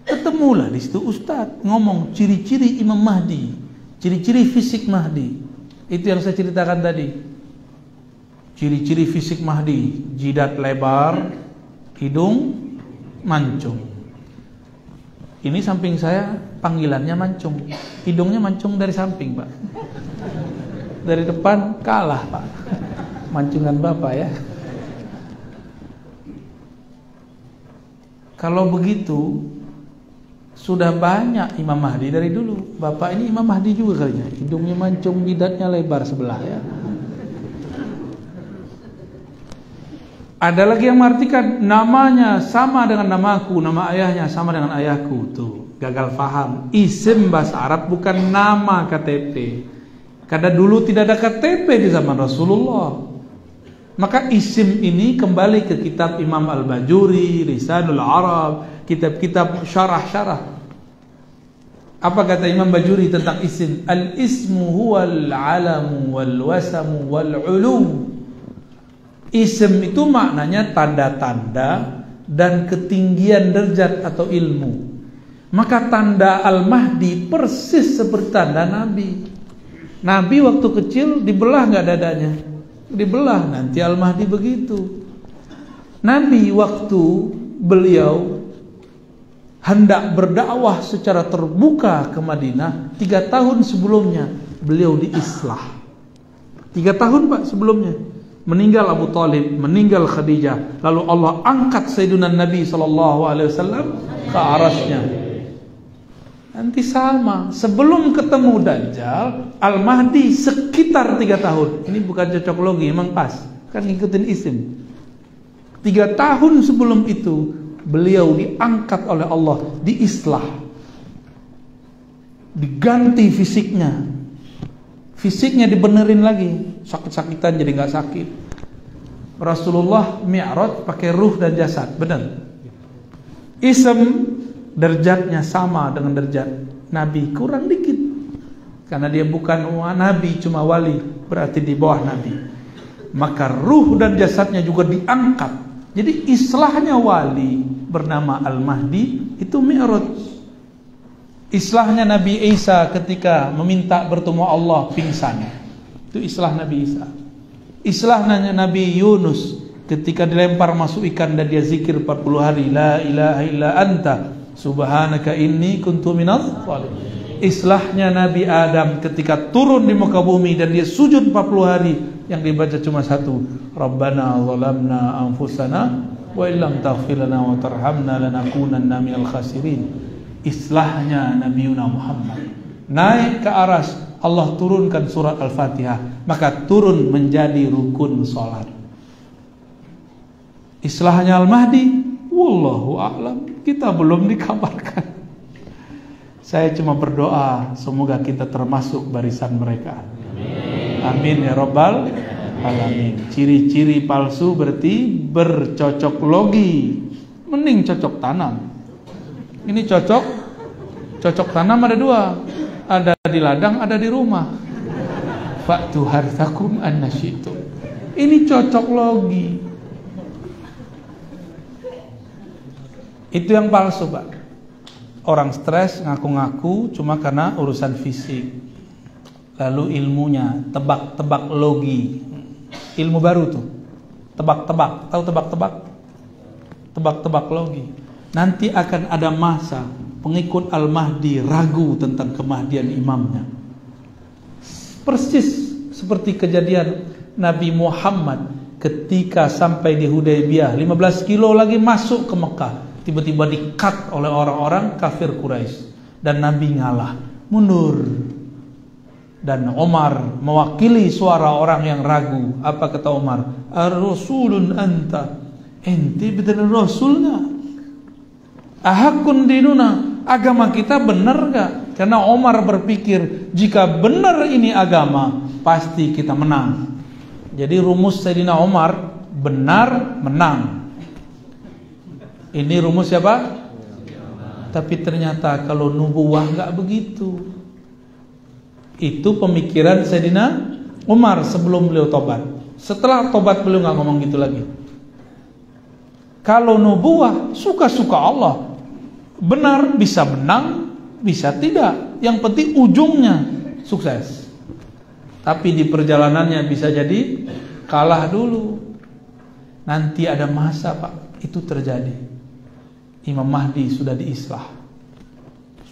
Ketemulah di situ Ustadz ngomong ciri-ciri Imam Mahdi, ciri-ciri fisik Mahdi. Itu yang saya ceritakan tadi. Ciri-ciri fisik Mahdi, jidat lebar, hidung mancung. Ini samping saya panggilannya mancung. Hidungnya mancung dari samping, Pak. Dari depan kalah, Pak. Mancungan Bapak ya. Kalau begitu sudah banyak Imam Mahdi dari dulu. Bapak ini Imam Mahdi juga kalinya. Hidungnya mancung, jidatnya lebar sebelah ya. Ada lagi yang mengartikan namanya sama dengan namaku, nama ayahnya sama dengan ayahku. Tuh, gagal paham. Isim bahasa Arab bukan nama KTP. Karena dulu tidak ada KTP di zaman Rasulullah. Maka isim ini kembali ke kitab Imam Al-Bajuri, Lisanul Arab, kitab-kitab syarah-syarah. Apa kata Imam Bajuri tentang isim? Al-ismu huwal alamu wal wasamu wal ulu. Ism itu maknanya tanda-tanda dan ketinggian derajat atau ilmu. Maka tanda Al-Mahdi persis seperti tanda Nabi. Nabi waktu kecil dibelah nggak dadanya? Dibelah. Nanti Al-Mahdi begitu. Nabi waktu beliau hendak berdakwah secara terbuka ke Madinah 3 tahun sebelumnya beliau diislah. 3 tahun Pak sebelumnya. Meninggal Abu Talib, meninggal Khadijah, lalu Allah angkat Sayyidina Nabi SAW ke arasnya. Nanti sama, sebelum ketemu Dajjal, Al-Mahdi sekitar 3 tahun. Ini bukan cocok logi, emang pas, kan ngikutin isim. 3 tahun sebelum itu, beliau diangkat oleh Allah, diislah, diganti fisiknya. Fisiknya dibenerin lagi, sakit-sakitan jadi nggak sakit. Rasulullah mi'raj pakai ruh dan jasad, benar. Ism derajatnya sama dengan derajat Nabi, kurang dikit. Karena dia bukan Nabi, cuma wali, berarti di bawah Nabi. Maka ruh dan jasadnya juga diangkat. Jadi islahnya wali bernama Al-Mahdi itu mi'raj. Islahnya Nabi Isa ketika meminta bertemu Allah pingsan. Itu islah Nabi Isa. Islahnya Nabi Yunus ketika dilempar masuk ikan dan dia zikir 40 hari, la ilaha illa anta subhanaka inni kuntu minadh dhalimin. Islahnya Nabi Adam ketika turun di muka bumi dan dia sujud 40 hari, yang dibaca cuma satu, Rabbana zalamna anfusana wa illam taghfir lana wa tarhamna lanakunanna minal khasirin. Islahnya Nabi Muhammad naik ke aras, Allah turunkan surat Al-Fatihah, maka turun menjadi rukun salat. Islahnya Al-Mahdi, wallahu a'lam, kita belum dikabarkan. Saya cuma berdoa semoga kita termasuk barisan mereka. Amin ya rabbal alamin. Ciri-ciri palsu berarti bercocok logi, mending cocok tanam. Ini cocok tanam ada 2, ada di ladang, ada di rumah. Fa'tu harthakum annasyitum. Ini cocok logi. Itu yang palsu, Pak. Orang stres ngaku-ngaku cuma karena urusan fisik. Lalu ilmunya tebak-tebak logi. Ilmu baru tuh. Tebak-tebak. Tahu tebak-tebak? Tebak-tebak logi. Nanti akan ada masa pengikut Al-Mahdi ragu tentang kemahdian imamnya. Persis seperti kejadian Nabi Muhammad ketika sampai di Hudaybiyah, 15 kilo lagi masuk ke Mekah, tiba-tiba di-cut oleh orang-orang kafir Quraisy dan Nabi ngalah, mundur. Dan Umar mewakili suara orang yang ragu. Apa kata Umar? Ar-rasulun anta, ente betul rasulnya. Ahakun dinuna, agama kita benar gak? Karena Umar berpikir jika benar ini agama, pasti kita menang. Jadi rumus Sayyidina Umar, benar menang. Ini rumus siapa? Tapi ternyata kalau nubuwah gak begitu. Itu pemikiran Sayyidina Umar sebelum beliau tobat. Setelah tobat beliau gak ngomong gitu lagi. Kalau nubuwah suka-suka Allah, benar bisa menang, bisa tidak. Yang penting ujungnya sukses. Tapi di perjalanannya bisa jadi kalah dulu. Nanti ada masa Pak, itu terjadi. Imam Mahdi sudah diislah,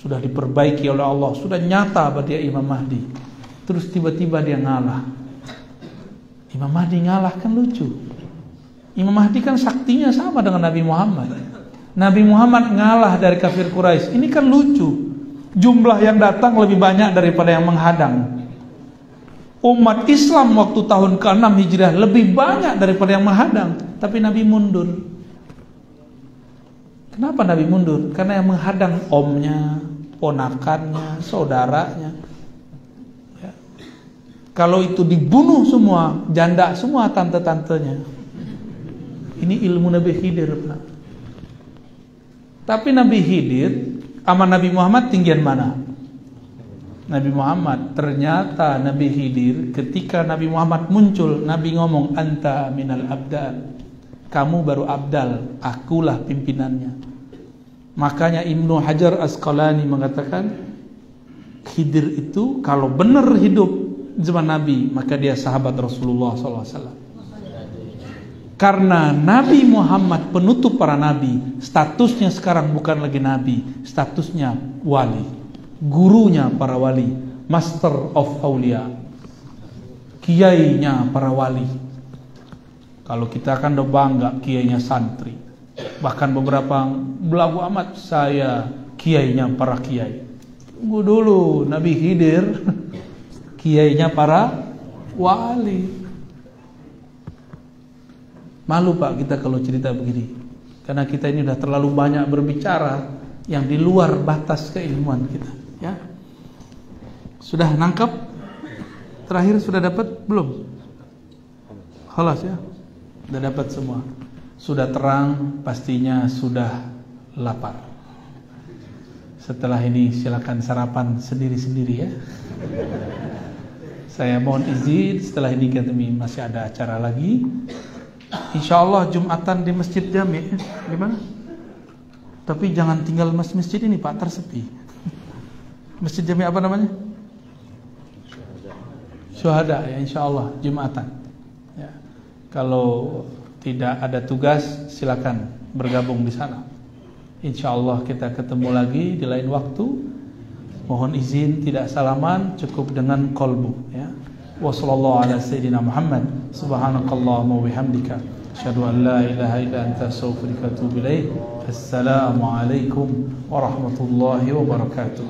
sudah diperbaiki oleh Allah, sudah nyata bahwa dia Imam Mahdi. Terus tiba-tiba dia ngalah. Imam Mahdi ngalah kan lucu. Imam Mahdi kan saktinya sama dengan Nabi Muhammad. Nabi Muhammad ngalah dari kafir Quraisy. Ini kan lucu. Jumlah yang datang lebih banyak daripada yang menghadang. Umat Islam waktu tahun ke-6 Hijriah lebih banyak daripada yang menghadang. Tapi Nabi mundur. Kenapa Nabi mundur? Karena yang menghadang omnya, ponakannya, saudaranya. Ya. Kalau itu dibunuh semua, janda semua tante-tantenya. Ini ilmu Nabi Khidir, Pak. Tapi Nabi Khidir sama Nabi Muhammad tinggian mana? Nabi Muhammad. Ternyata Nabi Khidir ketika Nabi Muhammad muncul, Nabi ngomong anta minal abdal. Kamu baru abdal, akulah pimpinannya. Makanya Ibnu Hajar Asqalani mengatakan Khidir itu kalau benar hidup zaman Nabi, maka dia sahabat Rasulullah SAW. Karena Nabi Muhammad penutup para nabi, statusnya sekarang bukan lagi nabi, statusnya wali, gurunya para wali, master of awliya, kiainya para wali. Kalau kita kan udah bangga kiainya santri, bahkan beberapa belagu amat, saya kiainya para kiai. Tunggu dulu, Nabi Khidir kiainya para wali. Malu Pak kita kalau cerita begini, karena kita ini udah terlalu banyak berbicara yang di luar batas keilmuan kita. Ya, sudah nangkep? Terakhir sudah dapat belum? Khalas ya, sudah dapat semua. Sudah terang, pastinya sudah lapar. Setelah ini silakan sarapan sendiri-sendiri ya. Saya mohon izin, setelah ini kami masih ada acara lagi. InsyaAllah Jumatan di Masjid Jami. Gimana? Tapi jangan tinggal masjid ini Pak, tersepi. Masjid Jami apa namanya? Syuhada ya, InsyaAllah Jumatan ya. Kalau tidak ada tugas silakan bergabung di sana. InsyaAllah kita ketemu lagi di lain waktu. Mohon izin tidak salaman, cukup dengan qalbu ya. Wa sallallahu ala sayyidina Muhammad. Subhanakallahumma wa bihamdika asyhadu an la ilaha illa anta astaghfiruka wa atubu ilaik. Assalamualaikum warahmatullahi wabarakatuh.